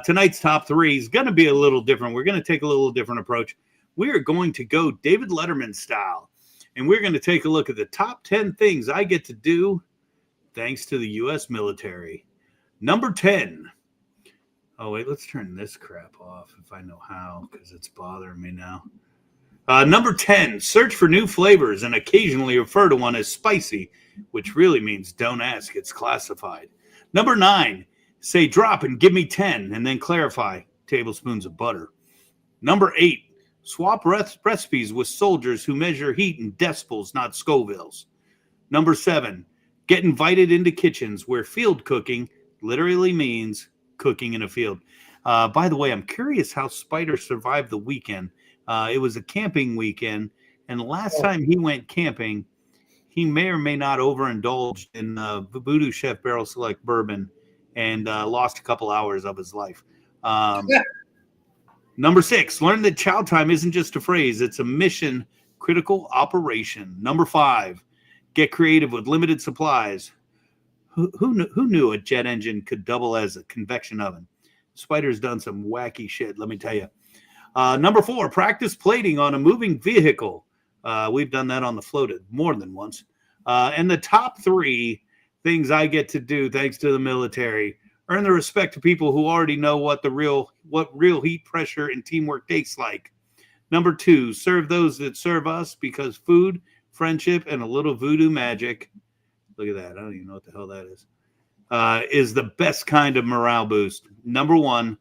Tonight's top three is going to be a little different. We're going to take a little different approach. We are going to go David Letterman style, and we're going to take a look at the top 10 things I get to do thanks to the U.S. military. Number 10. Oh, wait, let's turn this crap off if I know how, because it's bothering me now. Number 10, search for new flavors and occasionally refer to one as spicy, which really means don't ask, it's classified. Number 9, say drop and give me 10 and then clarify, tablespoons of butter. Number 8, swap recipes with soldiers who measure heat in decibels, not Scovilles. Number 7, get invited into kitchens where field cooking literally means cooking in a field. By the way, I'm curious how Spider survived the weekend. It was a camping weekend, and the last time he went camping, he may or may not overindulged in VooDoo Chef Barrel Select Bourbon and lost a couple hours of his life. Number 6, learn that chow time isn't just a phrase. It's a mission critical operation. Number 5, get creative with limited supplies. Who knew a jet engine could double as a convection oven? Spider's done some wacky shit, let me tell you. Number 4, practice plating on a moving vehicle. We've done that on the floated more than once. And the top 3 things I get to do thanks to the military: earn the respect of people who already know what real heat, pressure, and teamwork tastes like. Number 2, serve those that serve us, because food, friendship, and a little voodoo magic, look at that, I don't even know what the hell that is the best kind of morale boost. Number 1,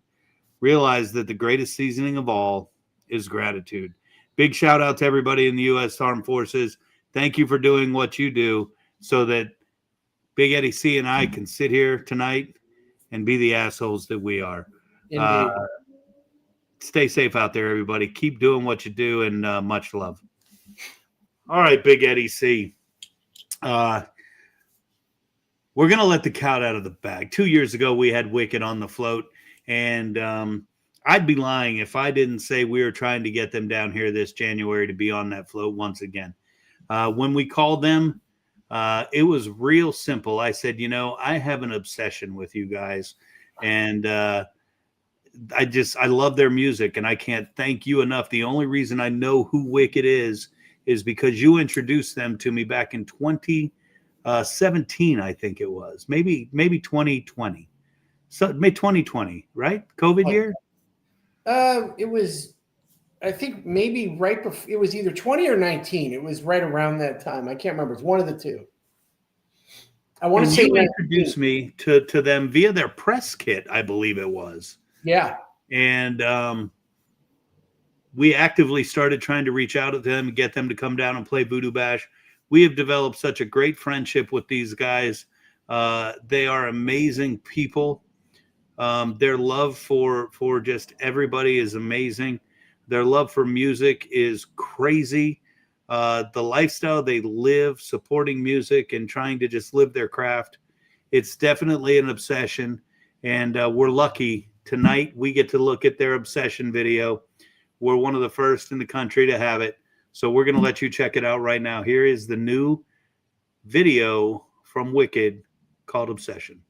realize that the greatest seasoning of all is gratitude. Big shout out to everybody in the U.S. Armed Forces. Thank you for doing what you do so that Big Eddie C and I can sit here tonight and be the assholes that we are. Stay safe out there, everybody. Keep doing what you do, and much love. All right, Big Eddie C. We're going to let the cat out of the bag. 2 years ago, we had Wicked on the float, and I'd be lying if I didn't say we were trying to get them down here this January to be on that float once again. When we called them, it was real simple. I said, I have an obsession with you guys, and I love their music, and I can't thank you enough. The only reason I know who Wicked is because you introduced them to me back in 2017, I think it was. Maybe 2020. So May 2020, right? COVID year?
It was I think maybe right before, it was either 20 or 19. It was right around that time. I can't remember. It's one of the two. I want to
And
say
you
19.
introduced me to them via their press kit, I believe it was.
Yeah.
And we actively started trying to reach out to them and get them to come down and play VooDoo Bash. We have developed such a great friendship with these guys. They are amazing people. Their love for just everybody is amazing. Their love for music is crazy. The lifestyle they live, supporting music and trying to just live their craft, it's definitely an obsession. And we're lucky tonight we get to look at their obsession video. We're one of the first in the country to have it. So we're going to let you check it out right now. Here is the new video from Wicked called Obsession.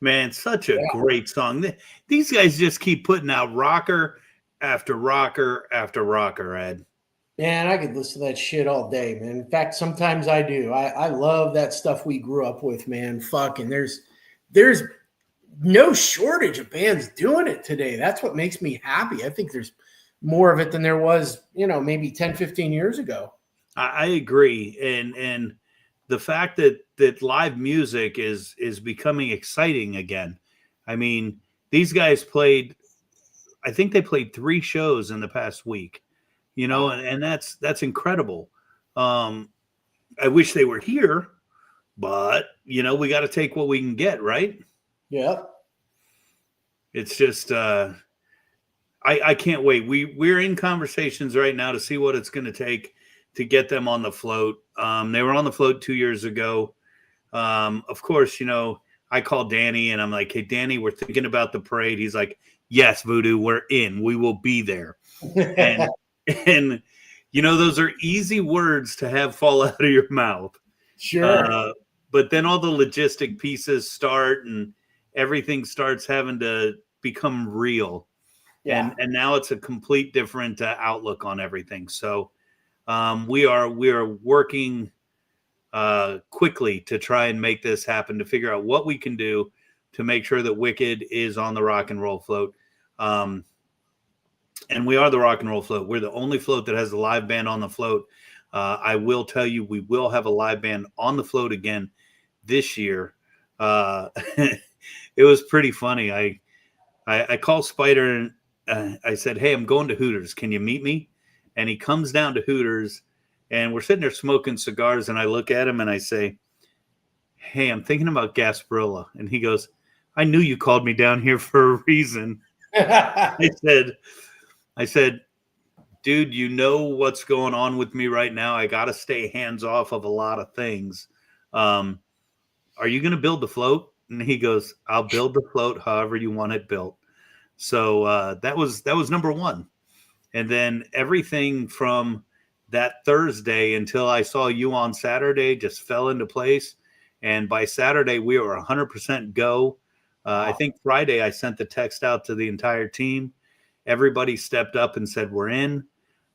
Man, such a great song. These guys just keep putting out rocker after rocker after rocker, Ed.
Man, I could listen to that shit all day, man. In fact, sometimes I do. I love that stuff we grew up with, man. Fucking there's no shortage of bands doing it today. That's what makes me happy. I think there's more of it than there was, maybe 10, 15 years ago.
I agree. And the fact that live music is becoming exciting again. I mean, these guys I think they played 3 shows in the past week. And that's incredible. I wish they were here, but we got to take what we can get, right?
Yeah.
It's just I can't wait. We're in conversations right now to see what it's going to take to get them on the float. They were on the float 2 years ago. Of course, I called Danny and I'm like, "Hey, Danny, we're thinking about the parade." He's like, "Yes, VooDoo, we're in. We will be there." And those are easy words to have fall out of your mouth.
Sure.
But then all the logistic pieces start and everything starts having to become real.
Yeah.
And now it's a complete different outlook on everything. So we are working quickly to try and make this happen, to figure out what we can do to make sure that Wicked is on the rock and roll float. And we are the rock and roll float. We're the only float that has a live band on the float. I will tell you, we will have a live band on the float again this year. It was pretty funny. I called Spider and I said, "Hey, I'm going to Hooters. Can you meet me?" And he comes down to Hooters and we're sitting there smoking cigars. And I look at him and I say, "Hey, I'm thinking about Gasparilla." And he goes, "I knew you called me down here for a reason." I said, "Dude, you know what's going on with me right now. I got to stay hands off of a lot of things. Are you going to build the float?" And he goes, "I'll build the float however you want it built." So that was number one. And then everything from that Thursday until I saw you on Saturday just fell into place. And by Saturday, we were 100% go. I think Friday I sent the text out to the entire team. Everybody stepped up and said, "We're in."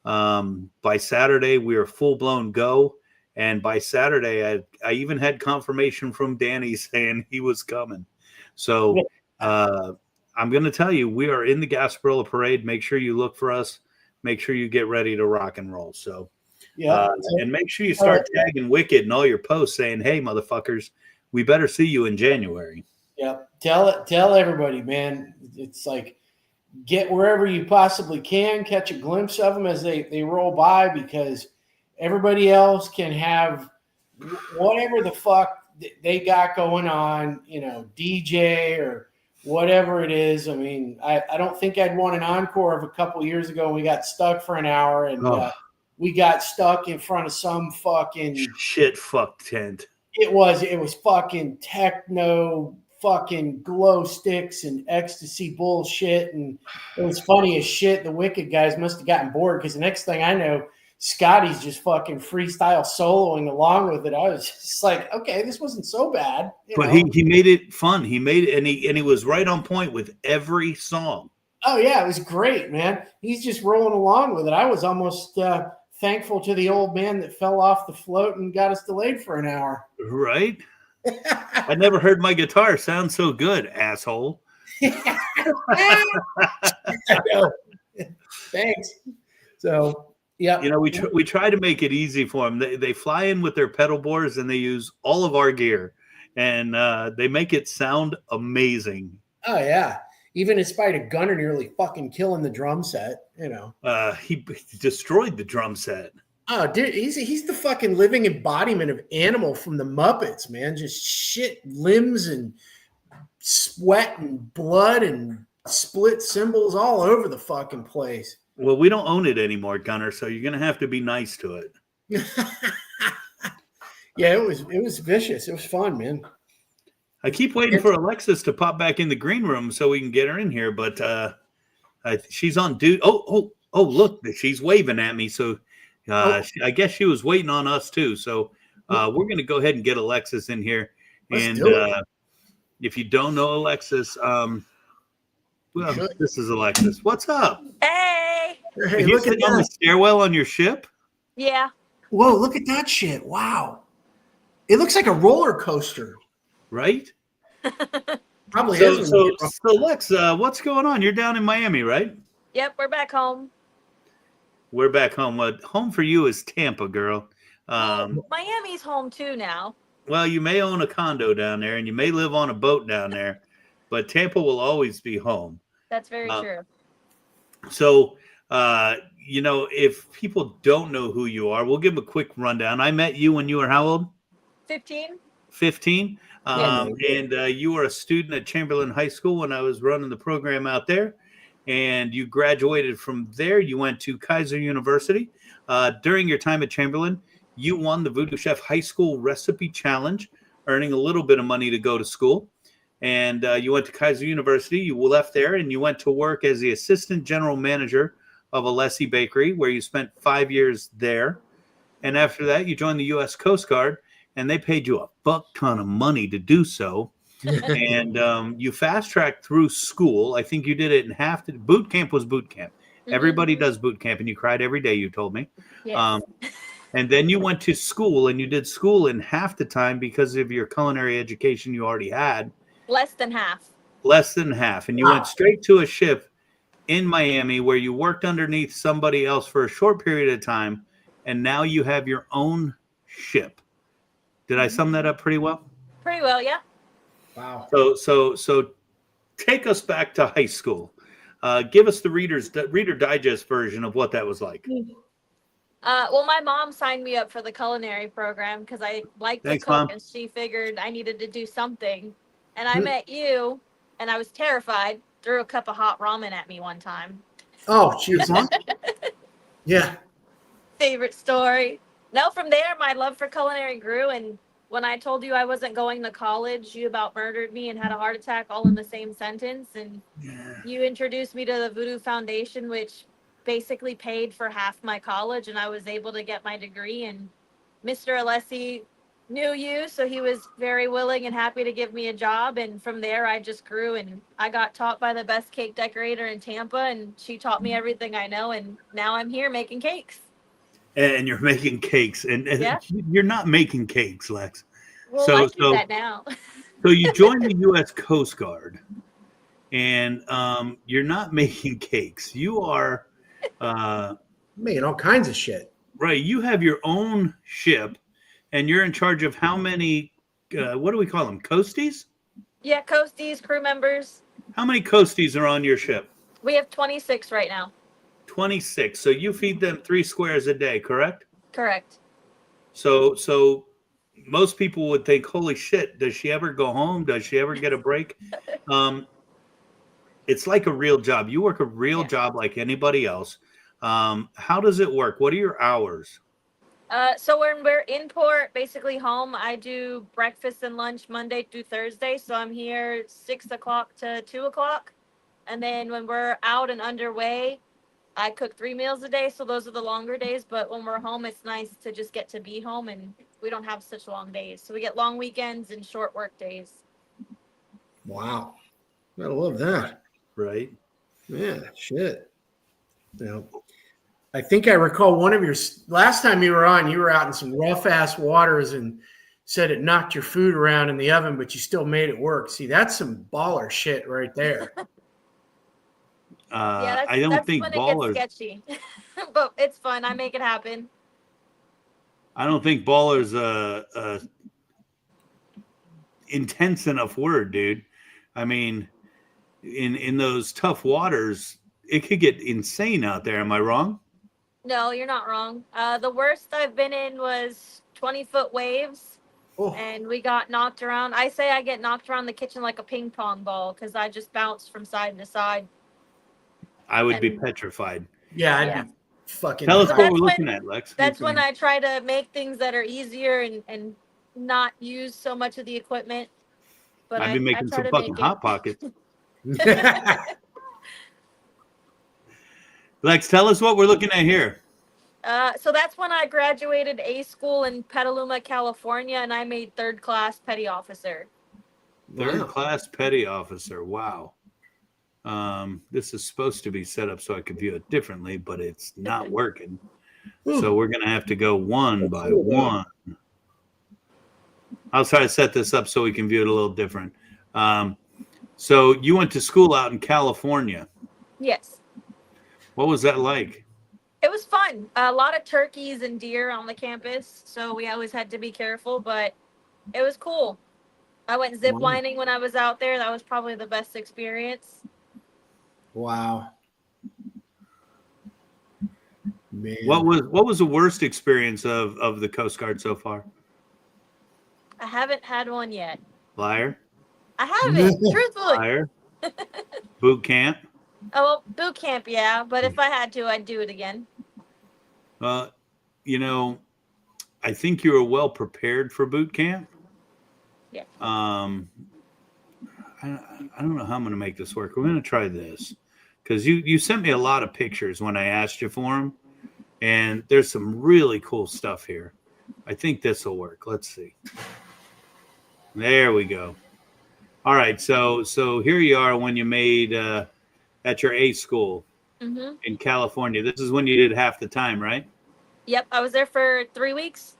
By Saturday, we were full-blown go. And by Saturday, I even had confirmation from Danny saying he was coming. So I'm going to tell you, we are in the Gasparilla Parade. Make sure you look for us. Make sure you get ready to rock and roll. So, and make sure you start tagging Wicked in all your posts saying, "Hey, motherfuckers, we better see you in January."
Yeah. Tell everybody, man. It's like, get wherever you possibly can, catch a glimpse of them as they roll by, because everybody else can have whatever the fuck they got going on, DJ or whatever it is. I mean, I don't think I'd want an encore of a couple years ago. We got stuck for an hour and we got stuck in front of some fucking
shit fuck tent.
It was fucking techno, fucking glow sticks and ecstasy bullshit. And it was funny as shit. The Wicked guys must have gotten bored, because the next thing I know, Scotty's just fucking freestyle soloing along with it. I was just like, okay, this wasn't so bad.
But he made it fun. He made it, and he was right on point with every song.
Oh yeah, it was great, man. He's just rolling along with it. I was almost thankful to the old man that fell off the float and got us delayed for an hour.
Right? I never heard my guitar sound so good, asshole.
Thanks. So, yeah.
We try to make it easy for them. They fly in with their pedal boards and they use all of our gear, and they make it sound amazing.
Oh, yeah. Even in spite of Gunner nearly fucking killing the drum set,
he destroyed the drum set.
Oh, dude, he's the fucking living embodiment of Animal from the Muppets, man. Just shit, limbs and sweat and blood and split cymbals all over the fucking place.
Well, we don't own it anymore, Gunner, so you're gonna have to be nice to it.
Yeah, it was vicious. It was fun, man.
I keep waiting for Alexus to pop back in the green room so we can get her in here, but she's on duty. Oh, look, she's waving at me. So I guess she was waiting on us too. So we're going to go ahead and get Alexus in here. And if you don't know Alexus, this is Alexus. What's up?
Hey.
Are you sitting on the stairwell on your ship?
Yeah.
Whoa, look at that shit. Wow. It looks like a roller coaster.
Right?
Probably
So,
is.
so, so Lex, what's going on? You're down in Miami, right?
Yep, we're back home.
We're back home. What home for you is Tampa, girl.
Well, Miami's home too now.
Well, you may own a condo down there, and you may live on a boat down there, but Tampa will always be home.
That's very
Uh,
true.
So, if people don't know who you are, we'll give them a quick rundown. I met you when you were how old?
15?
15. And you were a student at Chamberlain High School when I was running the program out there. And you graduated from there. You went to Chrysler University. During your time at Chamberlain, you won the VooDoo Chef High School Recipe Challenge, earning a little bit of money to go to school. And you went to Chrysler University. You left there and you went to work as the assistant general manager of Alexus Bakery, where you spent 5 years there. And after that, you joined the U.S. Coast Guard, and they paid you a buck ton of money to do so. And you fast tracked through school. I think you did it in half. Boot camp was boot camp. Everybody does boot camp, and you cried every day, you told me.
Yes.
And then you went to school, and you did school in half the time because of your culinary education you already had.
Less than half.
Less than half. And you went straight to a ship in Miami where you worked underneath somebody else for a short period of time, and now you have your own ship. Did I sum that up pretty well?
Pretty well, yeah.
Wow.
So take us back to high school. Give us the Reader Digest version of what that was like.
Well, my mom signed me up for the culinary program because I liked to
Thanks,
cook,
Mom.
and she figured I needed to do something. And I met you, and I was terrified. Threw a cup of hot ramen at me one time.
Oh, she was on? Yeah.
Favorite story. No, from there, my love for culinary grew. And when I told you I wasn't going to college, you about murdered me and had a heart attack all in the same sentence. And you introduced me to the VooDoo Foundation, which basically paid for half my college. And I was able to get my degree. And Mr. Alessi knew you, so he was very willing and happy to give me a job. And from there, I just grew, and I got taught by the best cake decorator in Tampa, and she taught me everything I know. And now I'm here making cakes.
And you're making cakes, and
Yeah.
you're not making cakes, Lex.
Well,
So-
I do
so-
that now.
So you joined the U.S. Coast Guard, and you're not making cakes. You are,
Making all kinds of shit.
right, you have your own ship, and you're in charge of how many, what do we call them, coasties?
Yeah, coasties, crew members.
How many coasties are on your ship?
We have 26 right now.
26. So you feed them 3 squares a day, correct?
Correct.
So most people would think, holy shit, does she ever go home? Does she ever get a break? It's like a real job. You work a real
Yeah.
job like anybody else. How does it work? What are your hours?
So when we're in port, basically home, I do breakfast and lunch Monday through Thursday. So I'm here 6 o'clock to 2 o'clock. And then when we're out and underway, I cook 3 meals a day. So those are the longer days. But when we're home, it's nice to just get to be home, and we don't have such long days. So we get long weekends and short work days.
Wow. I love that.
Right.
Yeah, shit. I think I recall one of your last time you were on, you were out in some rough ass waters and said it knocked your food around in the oven, but you still made it work. See, that's some baller shit right there.
I don't think
when
ballers.
it gets sketchy, but it's fun. I make it happen.
I don't think ballers intense enough word, dude. I mean, in those tough waters, it could get insane out there. Am I wrong?
No, you're not wrong. The worst I've been in was 20-foot waves,
Oh,
and we got knocked around. I say I get knocked around the kitchen like a ping pong ball because I just bounced from side to side.
I would be
And-
petrified.
yeah, I'd
Yeah.
be fucking.
Tell us
But
what
that's
we're looking
when-
at, Lex.
That's when I try to make things that are easier and not use so much of the equipment. But
I've been making
try
some
to
fucking
make
hot pockets. Lex, tell us what we're looking at here.
So that's when I graduated A school in Petaluma, California, and I made 3rd class petty officer.
Third
Wow.
class petty officer. Wow. This is supposed to be set up so I could view it differently, but it's not working. So we're going to have to go one by one. I'll try to set this up so we can view it a little different. So you went to school out in California.
Yes.
What was that like?
It was fun. A lot of turkeys and deer on the campus, so we always had to be careful, but it was cool. I went zip lining when I was out there. That was probably the best experience.
Wow. Man.
What was the worst experience of the Coast Guard so far?
I haven't had one yet.
Liar.
I haven't, truthfully.
Liar. Boot camp.
Oh, well, boot camp, yeah, but if I had to, I'd do it again.
You know, I think you were well prepared for boot camp.
Yeah.
I don't know how I'm going to make this work. We're going to try this because you sent me a lot of pictures when I asked you for them, and there's some really cool stuff here. I think this will work. Let's see. There we go. All right, so here you are when you made at your A school in California. This is when you did half the time, right?
Yep, I was there for 3 weeks.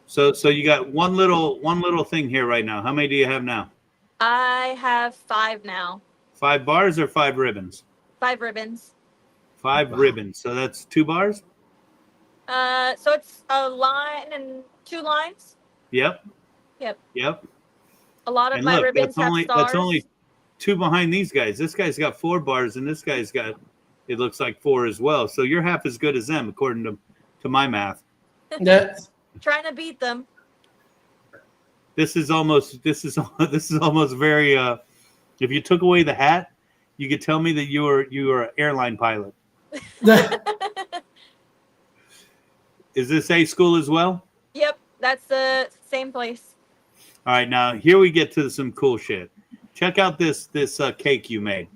So you got one little thing here right now. How many do you have now?
I have 5 now.
5 bars or 5 ribbons?
5 ribbons.
5 ribbons. So that's 2 bars?
So it's a line and 2 lines.
Yep.
Yep. A lot of
And
my
look,
ribbons have stars.
that's only 2 behind these guys. This guy's got 4 bars, and this guy's got, it looks like 4 as well. So you're half as good as them, according to my math.
Yeah.
Trying to beat them.
This is almost very. If you took away the hat, you could tell me that you were an airline pilot. Is this A school as well?
Yep, that's the same place.
All right, now here we get to some cool shit. Check out this cake you made.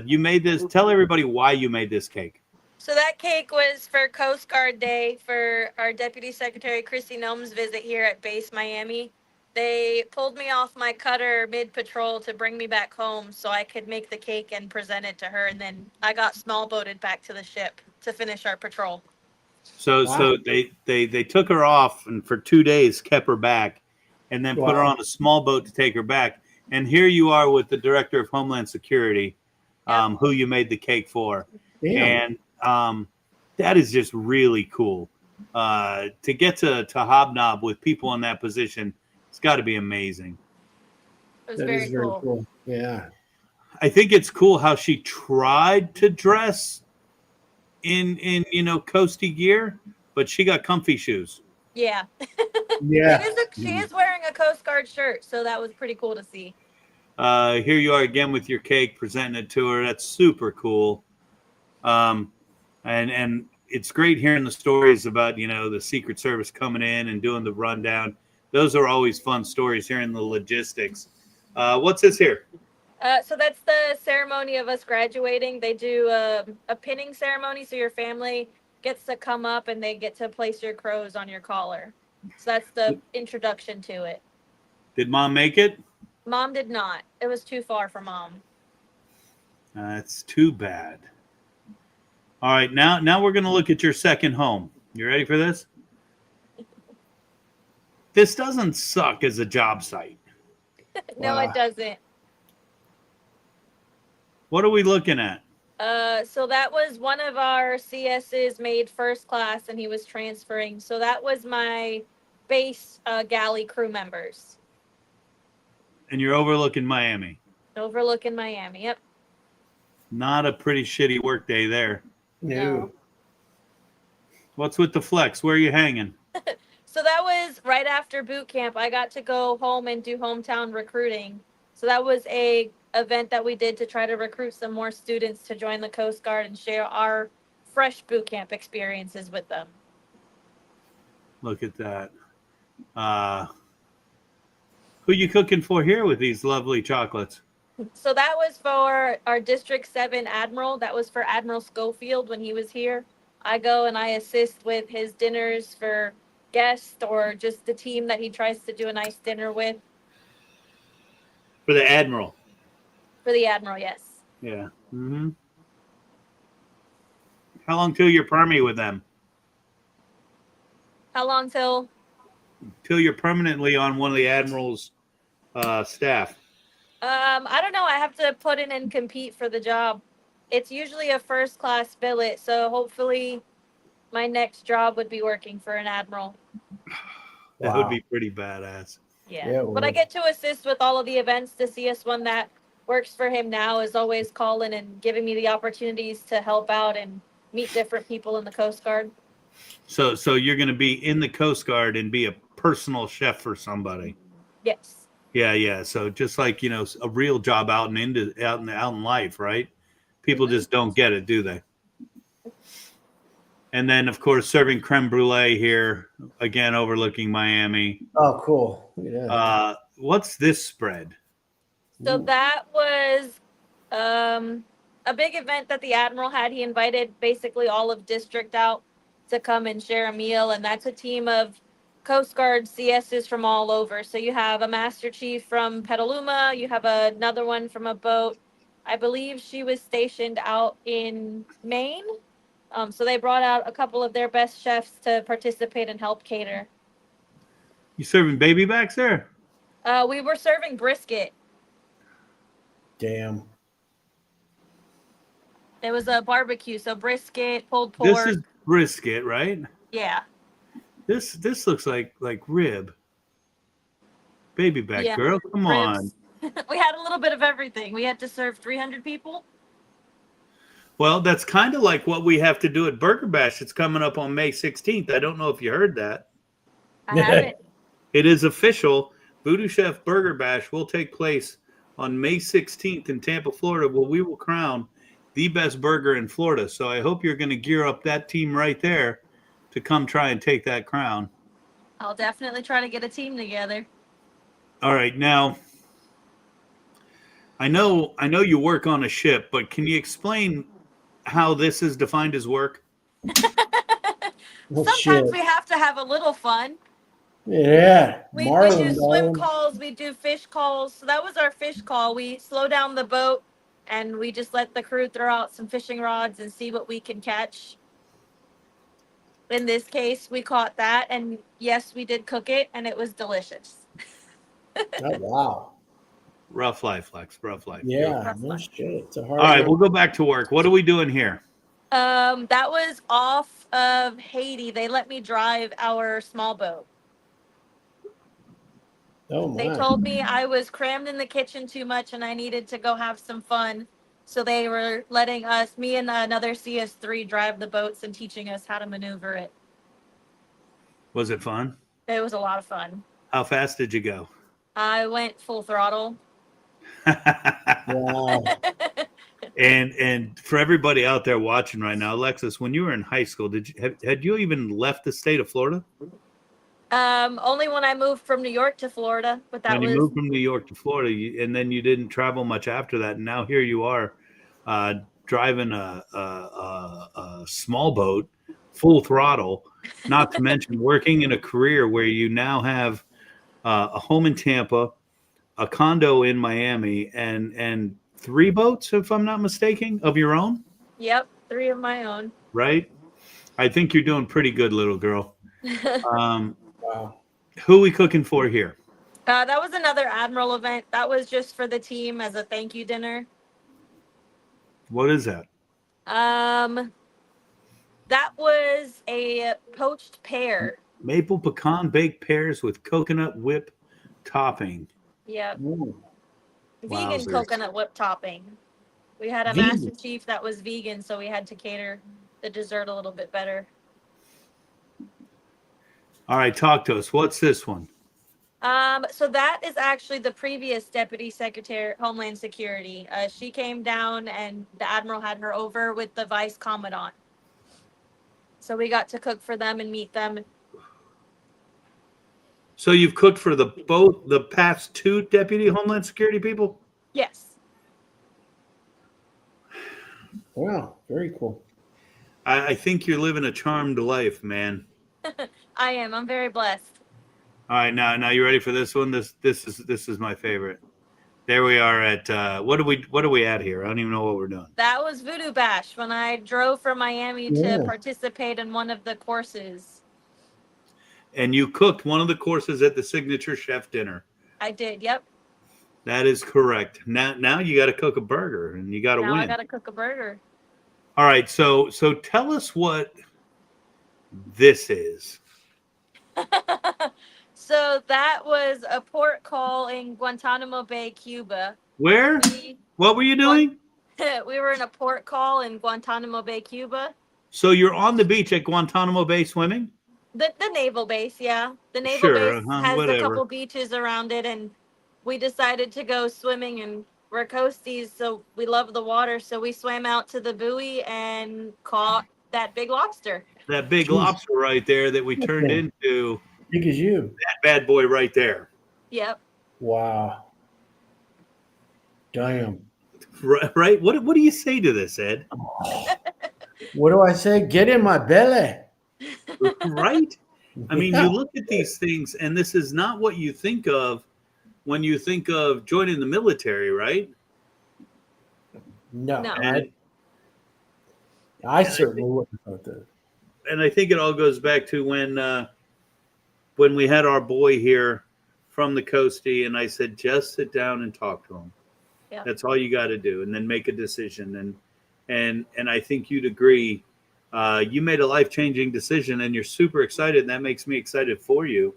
You made this. Tell everybody why you made this cake.
So that cake was for Coast Guard Day for our Deputy Secretary Chrissy Nome's visit here at Base Miami. They pulled me off my cutter mid-patrol to bring me back home so I could make the cake and present it to her, and then I got small boated back to the ship to finish our patrol.
So they took her off and for 2 days kept her back, and then put her on a small boat to take her back. And here you are with the Director of Homeland Security, who you made the cake for. Damn. And that is just really cool. To get to hobnob with people in that position, it's got to be amazing.
It was very cool.
Yeah.
I think it's cool how she tried to dress in coasty gear, but she got comfy shoes.
Yeah.
Yeah.
She is wearing a Coast Guard shirt, so that was pretty cool to see.
Here you are again with your cake, presenting it to her. That's super cool. And it's great hearing the stories about, the Secret Service coming in and doing the rundown. Those are always fun stories, hearing the logistics. What's this here?
So that's the ceremony of us graduating. They do a pinning ceremony, so your family gets to come up and they get to place your crows on your collar. So that's the introduction to it.
Did Mom make it?
Mom did not. It was too far for Mom.
That's too bad. All right, now we're going to look at your second home. You ready for this? This doesn't suck as a job site.
No, it doesn't.
What are we looking at?
So that was one of our CS's made first class, and he was transferring. So that was my base galley crew members.
And you're overlooking Miami.
Overlooking Miami, yep.
Not a pretty shitty work day there.
No.
What's with the flex? Where are you hanging?
So that was right after boot camp. I got to go home and do hometown recruiting. So that was a event that we did to try to recruit some more students to join the Coast Guard and share our fresh boot camp experiences with them.
Look at that. Who you cooking for here with these lovely chocolates?
So that was for our District 7 Admiral. That was for Admiral Schofield when he was here. I go and I assist with his dinners for guests or just the team that he tries to do a nice dinner with.
For the Admiral.
For the Admiral, yes.
Yeah. Mm-hmm. How long till you're permy with them?
How long till?
Till you're permanently on one of the admiral's staff.
I don't know. I have to put in and compete for the job. It's usually a first class billet, so hopefully my next job would be working for an admiral.
That would be pretty badass.
Yeah, but I get to assist with all of the events. To see us one that works for him now is always calling and giving me the opportunities to help out and meet different people in the Coast Guard.
So you're going to be in the Coast Guard and be a personal chef for somebody.
Yes.
Yeah. So just like, a real job out in life, right? People just don't get it, do they? And then, of course, serving creme brulee here, again, overlooking Miami.
Oh, cool. Look at that.
What's this spread?
So that was a big event that the Admiral had. He invited basically all of District out to come and share a meal. And that's a team of Coast Guard CSs from all over. So you have a Master Chief from Petaluma. You have another one from a boat. I believe she was stationed out in Maine. So they brought out a couple of their best chefs to participate and help cater.
You serving baby backs there?
We were serving brisket.
Damn.
It was a barbecue, so brisket, pulled pork.
This is brisket, right?
Yeah.
This looks like rib. Baby back,
Yeah,
girl, come on.
We had a little bit of everything. We had to serve 300 people.
Well, that's kind of like what we have to do at Burger Bash. It's coming up on May 16th. I don't know if you heard that.
I haven't.
It is official. VooDoo Chef Burger Bash will take place on May 16th in Tampa, Florida, where we will crown the best burger in Florida. So I hope you're going to gear up that team right there to come try and take that crown.
I'll definitely try to get a team together.
All right, now I know you work on a ship, but can you explain how this is defined as work?
Oh,
Sometimes
shit.
we have to have a little fun.
Yeah.
We do
Marlin,
swim
darling.
calls, we do fish calls. So that was our fish call. We slow down the boat and we just let the crew throw out some fishing rods and see what we can catch. In this case, we caught that, and yes, we did cook it, and it was delicious.
Oh, wow.
Rough life, Lex. Rough life.
Yeah. No shit. It's a hard
All right,
work.
we'll go back to work. What are we doing here?
That was off of Haiti. They let me drive our small boat.
Oh, my.
They told me I was crammed in the kitchen too much and I needed to go have some fun. So they were letting us, me and another CS3, drive the boats and teaching us how to maneuver it.
Was it fun?
It was a lot of fun.
How fast did you go?
I went full throttle.
Wow.
And for everybody out there watching right now, Alexus, when you were in high school, had you even left the state of Florida?
Only when I moved from New York to Florida, but that
When
was
you moved from New York to Florida, and then you didn't travel much after that, and now here you are, driving a small boat, full throttle. Not to mention working in a career where you now have a home in Tampa, a condo in Miami, and 3 boats, if I'm not mistaken, of your own.
Yep, 3 of my own.
Right. I think you're doing pretty good, little girl.
Wow.
Who are we cooking for here?
That was another Admiral event. That was just for the team as a thank you dinner.
What is that?
That was a poached pear.
Maple pecan baked pears with coconut whip topping.
Yep.
Ooh.
Vegan
Wowzers.
coconut whip topping. We had a
Vegan.
Master Chief that was vegan, so we had to cater the dessert a little bit better.
All right, talk to us. What's this one?
So that is actually the previous Deputy Secretary Homeland Security. She came down and the Admiral had her over with the Vice Commandant. So we got to cook for them and meet them.
So you've cooked for both the past 2 Deputy Homeland Security people?
Yes.
Wow. Very cool.
I think you're living a charmed life, man.
I am. I'm very blessed.
All right, now you ready for this one? This is my favorite. There we are at what are we at here? I don't even know what we're doing.
That was VooDoo Bash when I drove from Miami
Yeah.
to participate in one of the courses.
And you cooked one of the courses at the signature chef dinner.
I did. Yep.
That is correct. Now you got to cook a burger, and you got to
Now
win.
I got to cook a burger.
All right, so tell us what this is.
So that was a port call in Guantanamo Bay, Cuba.
Where? What were you doing?
We were in a port call in Guantanamo Bay, Cuba.
So you're on the beach at Guantanamo Bay swimming?
The naval base, yeah. The naval
Sure,
base has
whatever.
a couple beaches around it, and we decided to go swimming, and we're coasties, so we love the water. So we swam out to the buoy and caught that big lobster.
That big
Jeez.
lobster right there that we turned into
Big as you.
that bad boy right there.
Yep.
Wow. Damn.
Right? What do you say to this, Ed?
What do I say? Get in my belly.
Right? I mean,
Yeah.
you look at these things, and this is not what you think of when you think of joining the military, right?
No.
No.
I certainly wouldn't have thought that.
And I think it all goes back to when we had our boy here from the coastie, and I said, just sit down and talk to him.
Yeah.
That's all you got to do, and then make a decision. And I think you'd agree. You made a life-changing decision, and you're super excited, and that makes me excited for you.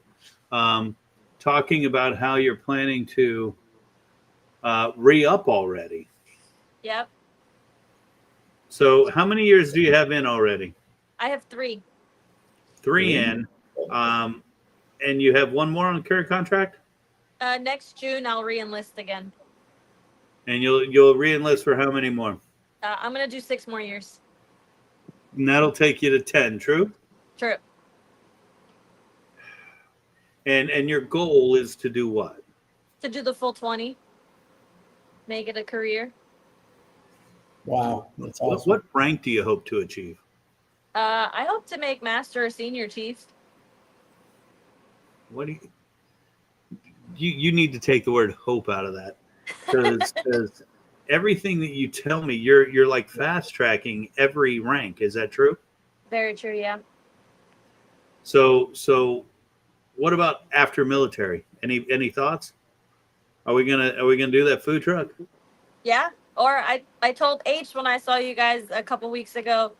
Talking about how you're planning to re-up already.
Yep.
So how many years do you have in already?
I have 3.
3 in. And you have one more on the current contract?
Next June, I'll re-enlist again.
And you'll re-enlist for how many more?
I'm going to do 6 more years.
And that'll take you to 10, true?
True.
And your goal is to do what?
To do the full 20. Make it a career.
Wow. That's awesome.
What rank do you hope to achieve?
I hope to make master or senior chief.
What do you need to take the word hope out of that, because everything that you tell me, you're like fast tracking every rank. Is that true?
Very true, yeah.
So what about after military? Any thoughts? Are we gonna do that food truck?
Yeah. Or I told H when I saw you guys a couple weeks ago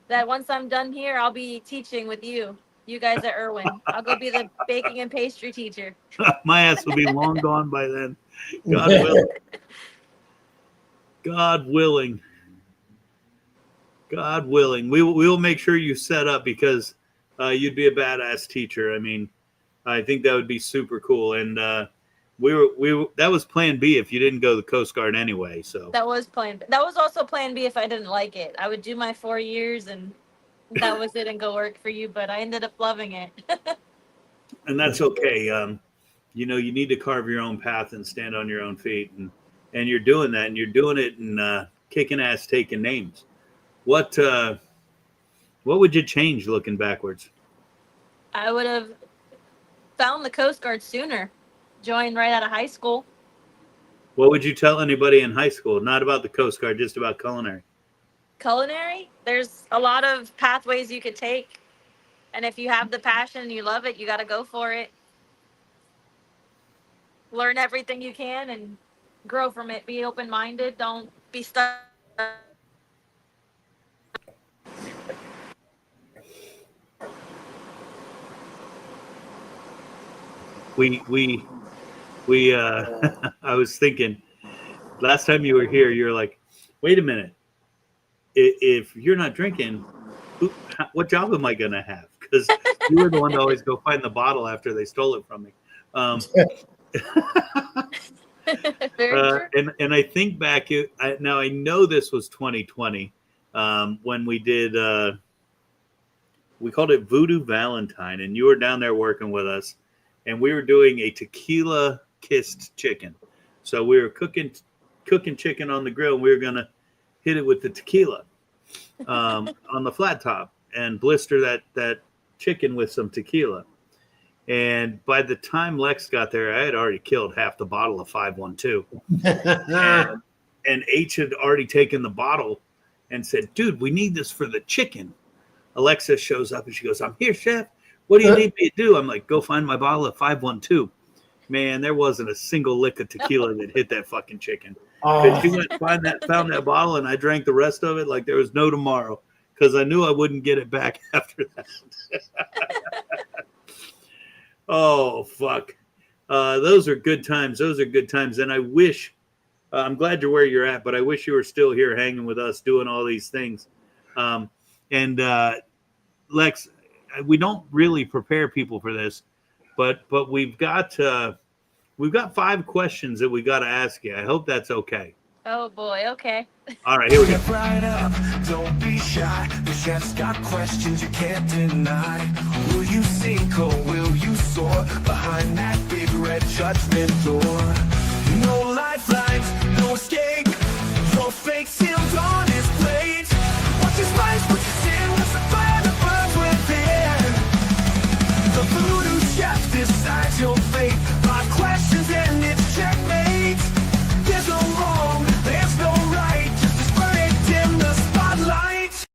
that once I'm done here, I'll be teaching with you. You guys at Irwin. I'll go be the baking and pastry teacher.
My ass will be long gone by then. God willing. God willing. God willing. We will make sure you set up, because you'd be a badass teacher. I mean, I think that would be super cool. And that was plan B if you didn't go to the Coast Guard anyway. So
That was also plan B if I didn't like it. I would do my 4 years and that was it and go work for you, but I ended up loving it.
and that's okay. You need to carve your own path and stand on your own feet, and you're doing that, and you're doing it and kicking ass, taking names. What would you change looking backwards?
I would have found the Coast Guard sooner. Joined right out of high school.
What would you tell anybody in high school? Not about the Coast Guard, just about culinary.
Culinary, there's a lot of pathways you could take. And if you have the passion and you love it, you got to go for it. Learn everything you can and grow from it. Be open-minded. Don't be stuck.
We I was thinking last time you were here, you were like, wait a minute. If you're not drinking, what job am I going to have? Because you were the one to always go find the bottle after they stole it from me.
Very true.
And I think back, now I know this was 2020 when we did, we called it VooDoo Valentine, and you were down there working with us, and we were doing a tequila kissed chicken. So we were cooking chicken on the grill, and we were going to hit it with the tequila on the flat top and blister that chicken with some tequila. And by the time Lex got there, I had already killed half the bottle of 512. and H had already taken the bottle and said, dude, we need this for the chicken. Alexis shows up and she goes, I'm here, chef, What do you need me to do? I'm like, go find my bottle of 512. Man, there wasn't a single lick of tequila that hit that fucking chicken.
Oh,
She went and found that bottle, and I drank the rest of it like there was no tomorrow because I knew I wouldn't get it back after that. Oh, fuck. Those are good times. Those are good times. And I wish, I'm glad you're where you're at, but I wish you were still here hanging with us doing all these things. Lex, we don't really prepare people for this, but we've got 5 questions that we got to ask you. I hope that's okay.
Oh boy, okay.
All right, here we go.
Step right up, don't be shy. The chef's got questions you can't deny. Will you sink or will you soar behind that big red judgment door? No lifelines, no escape. Your fate sealed on his plate. Watch his rise, watch his sin, watch the fire that burns within. The voodoo chef decides your fate. 5 questions and it's checkmate. There's no wrong, there's no right. Just as burnt in the spotlight.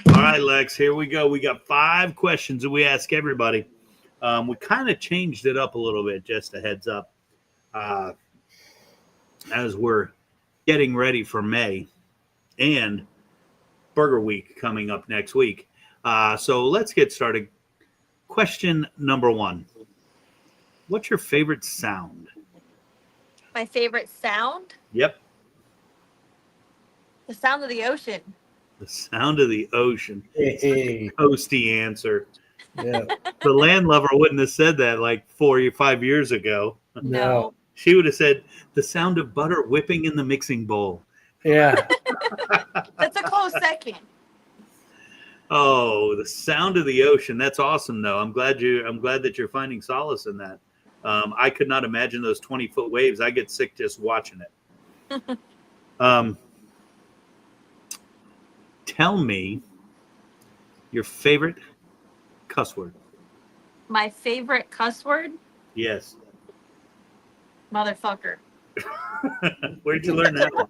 All right, Lex, here we go. We got 5 questions that we ask everybody. We kind of changed it up a little bit, just a heads up, as we're getting ready for May and Burger Week coming up next week. So let's get started. Question number 1. What's your favorite sound?
My favorite sound?
Yep.
The sound of the ocean.
The sound of the ocean.
Hey,
Toasty answer.
yeah.
The landlubber wouldn't have said that like 4 or 5 years ago.
No.
She would have said the sound of butter whipping in the mixing bowl.
Yeah.
That's a close second.
Oh, the sound of the ocean. That's awesome, though. I'm glad that you're finding solace in that. I could not imagine those 20-foot waves. I get sick just watching it. Tell me your favorite cuss word.
My favorite cuss word?
Yes.
Motherfucker.
Where'd you learn that one?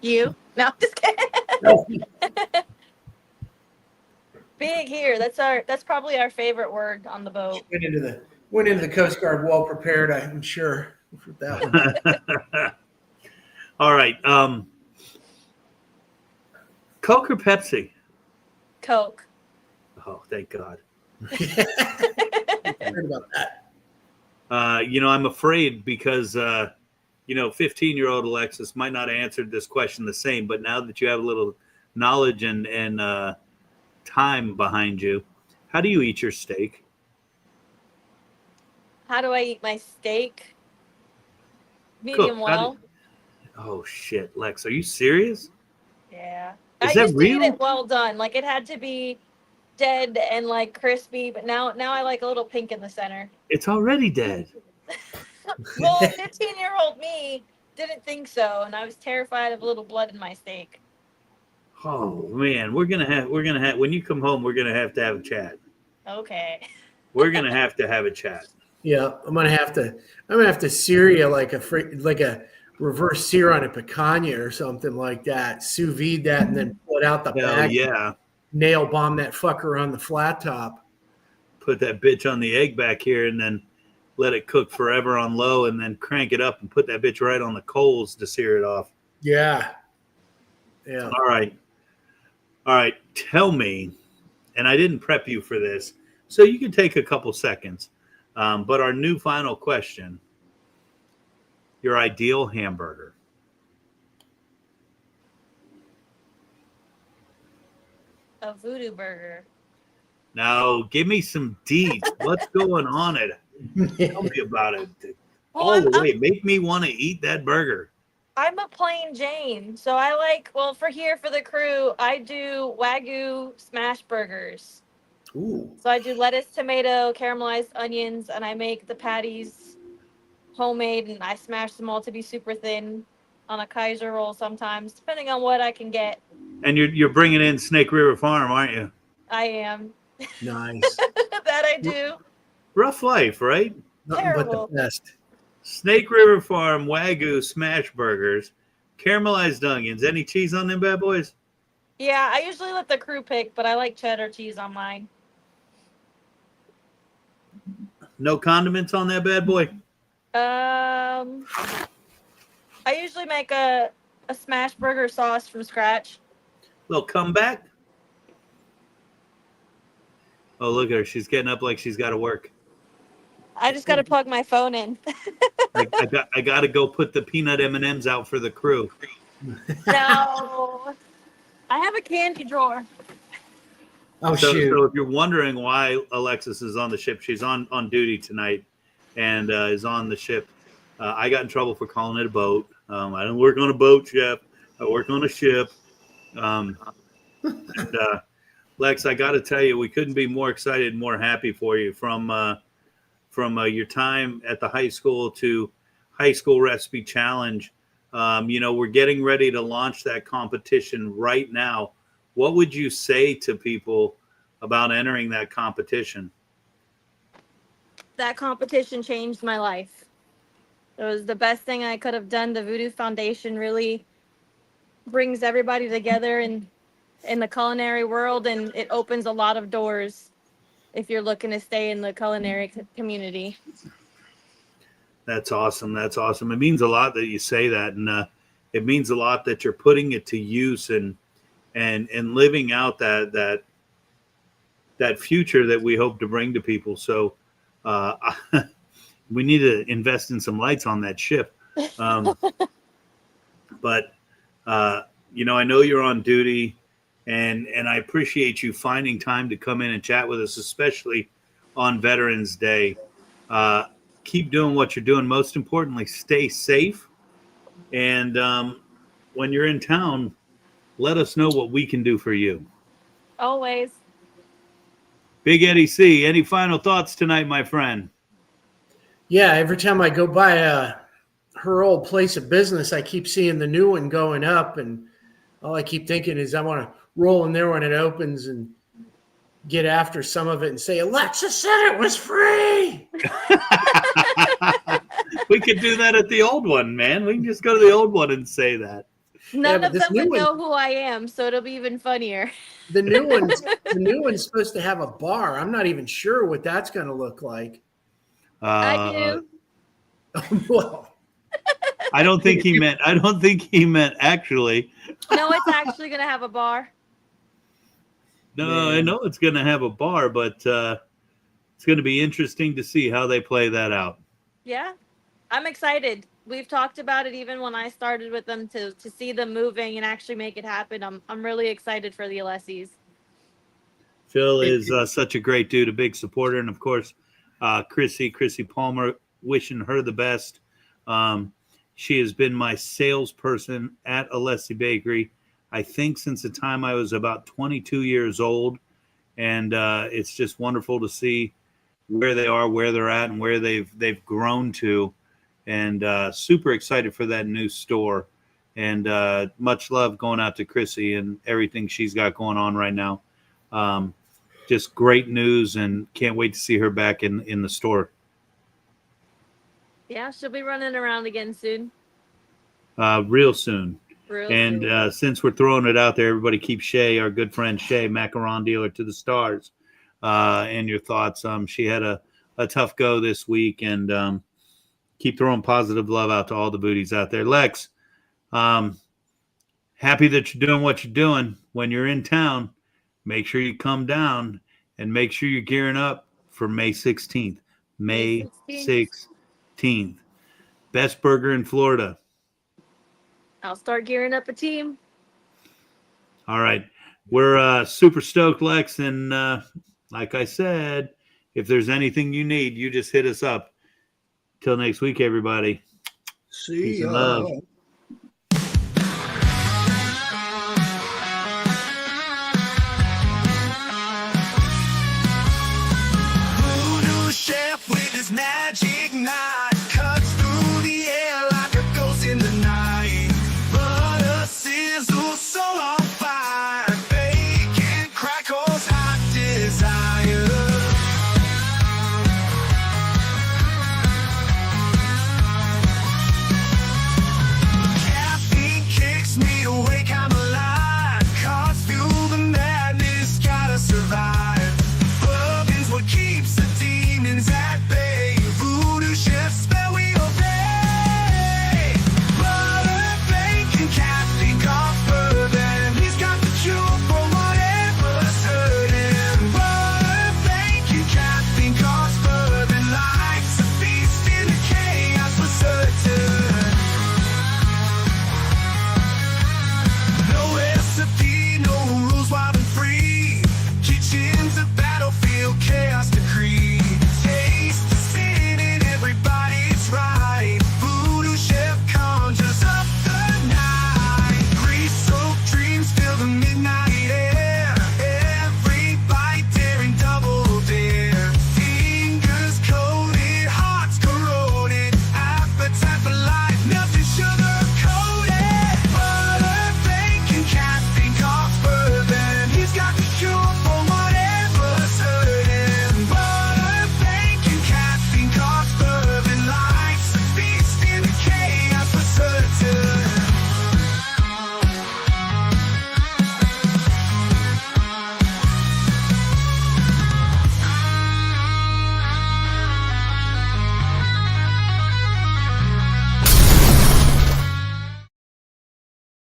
You? No, just kidding. Big here. That's probably our favorite word on the boat.
Went into the Coast Guard well prepared, I'm sure, for that one.
All right. Coke or Pepsi?
Coke.
Oh, thank God.
Heard about that.
I'm afraid because, 15-year-old Alexus might not have answered this question the same, but now that you have a little knowledge and time behind you, how do you eat your steak?
How do I eat my steak? Medium
Cook.
well.
Oh, shit, Lex, are you serious?
Yeah.
Is
I
that
used to
real?
eat it well done. Like it had to be dead and like crispy, but now I like a little pink in the center.
It's already dead.
Well, 15-year-old me didn't think so, and I was terrified of a little blood in my steak.
Oh man, we're gonna have when you come home, we're gonna have to have a chat.
Okay.
We're gonna have to have a chat.
Yeah, I'm gonna have to sear you like a reverse sear on a picanha or something like that. Sous vide that and then pull it out the
Hell
back.
yeah.
Nail bomb that fucker on the flat top.
Put that bitch on the egg back here and then let it cook forever on low and then crank it up and put that bitch right on the coals to sear it off.
Yeah. Yeah.
All right. Tell me, and I didn't prep you for this, so you can take a couple seconds. But our new final question, your ideal hamburger.
A VooDoo burger.
Now, give me some deeds. What's going on at it? Tell me about it.
Well,
All the way. Make me want to eat that burger.
I'm a plain Jane, so I like, well, for the crew, I do Wagyu smash burgers.
Ooh.
So I do lettuce, tomato, caramelized onions, and I make the patties homemade, and I smash them all to be super thin on a Kaiser roll sometimes, depending on what I can get.
And you're bringing in Snake River Farm, aren't you?
I am.
Nice.
That I do.
Rough life, right?
Nothing
Terrible.
but the best.
Snake River Farm Wagyu smash burgers, caramelized onions. Any cheese on them bad boys?
Yeah, I usually let the crew pick, but I like cheddar cheese on mine.
No condiments on that bad boy?
I usually make a smash burger sauce from scratch.
Little comeback? Oh, look at her. She's getting up like she's got to work.
I just got to plug my phone in.
I got to go put the peanut M&Ms out for the crew.
No. I have a candy drawer.
Oh,
So
shoot.
if you're wondering why Alexus is on the ship, she's on duty tonight and is on the ship. I got in trouble for calling it a boat. I don't work on a boat, Chef. I work on a ship. Lex, I got to tell you, we couldn't be more excited, more happy for you from your time at the high school to High School Recipe Challenge. We're getting ready to launch that competition right now. What would you say to people about entering that competition?
That competition changed my life. It was the best thing I could have done. The VooDoo Foundation really brings everybody together in the culinary world, and it opens a lot of doors if you're looking to stay in the culinary community.
That's awesome. That's awesome. It means a lot that you say that, and it means a lot that you're putting it to use and living out that future that we hope to bring to people. So we need to invest in some lights on that ship. But I know you're on duty, and I appreciate you finding time to come in and chat with us, especially on Veterans Day. Keep doing what you're doing. Most importantly, stay safe. And when you're in town, let us know what we can do for you.
Always.
Big Eddie C., any final thoughts tonight, my friend?
Yeah, every time I go by her old place of business, I keep seeing the new one going up, and all I keep thinking is I want to roll in there when it opens and get after some of it and say, Alexis said it was free.
We could do that at the old one, man. We can just go to the old one and say that.
None
but
of
this
them
new
would
one-
know who I am, so it'll be even funnier.
The new one's supposed to have a bar. I'm not even sure what that's going to look like.
I do.
Well,
I don't think he meant actually.
No, it's actually going to have a bar.
No, I know it's going to have a bar, but it's going to be interesting to see how they play that out.
Yeah, I'm excited. We've talked about it even when I started with them to see them moving and actually make it happen. I'm really excited for the Alexis.
Phil is such a great dude, a big supporter, and of course, Chrissy Palmer, wishing her the best. She has been my salesperson at Alessi Bakery, I think, since the time I was about 22 years old, and it's just wonderful to see where they are, where they're at, and where they've grown to, and super excited for that new store. And much love going out to Chrissy and everything she's got going on right now. Just great news, and can't wait to see her back in the store.
Yeah, she'll be running around again soon.
Real soon.
Real
And
soon.
since we're throwing it out there, everybody keep Shay, our good friend Shay, macaron dealer, to the stars. And your thoughts. She had a tough go this week, and keep throwing positive love out to all the booties out there. Lex, happy that you're doing what you're doing. When you're in town, make sure you come down and make sure you're gearing up for May 16th. May 16th. Best burger in Florida.
I'll start gearing up a team.
All right. We're super stoked, Lex. And like I said, if there's anything you need, you just hit us up. Till next week, everybody.
See
Peace and
ya.
love.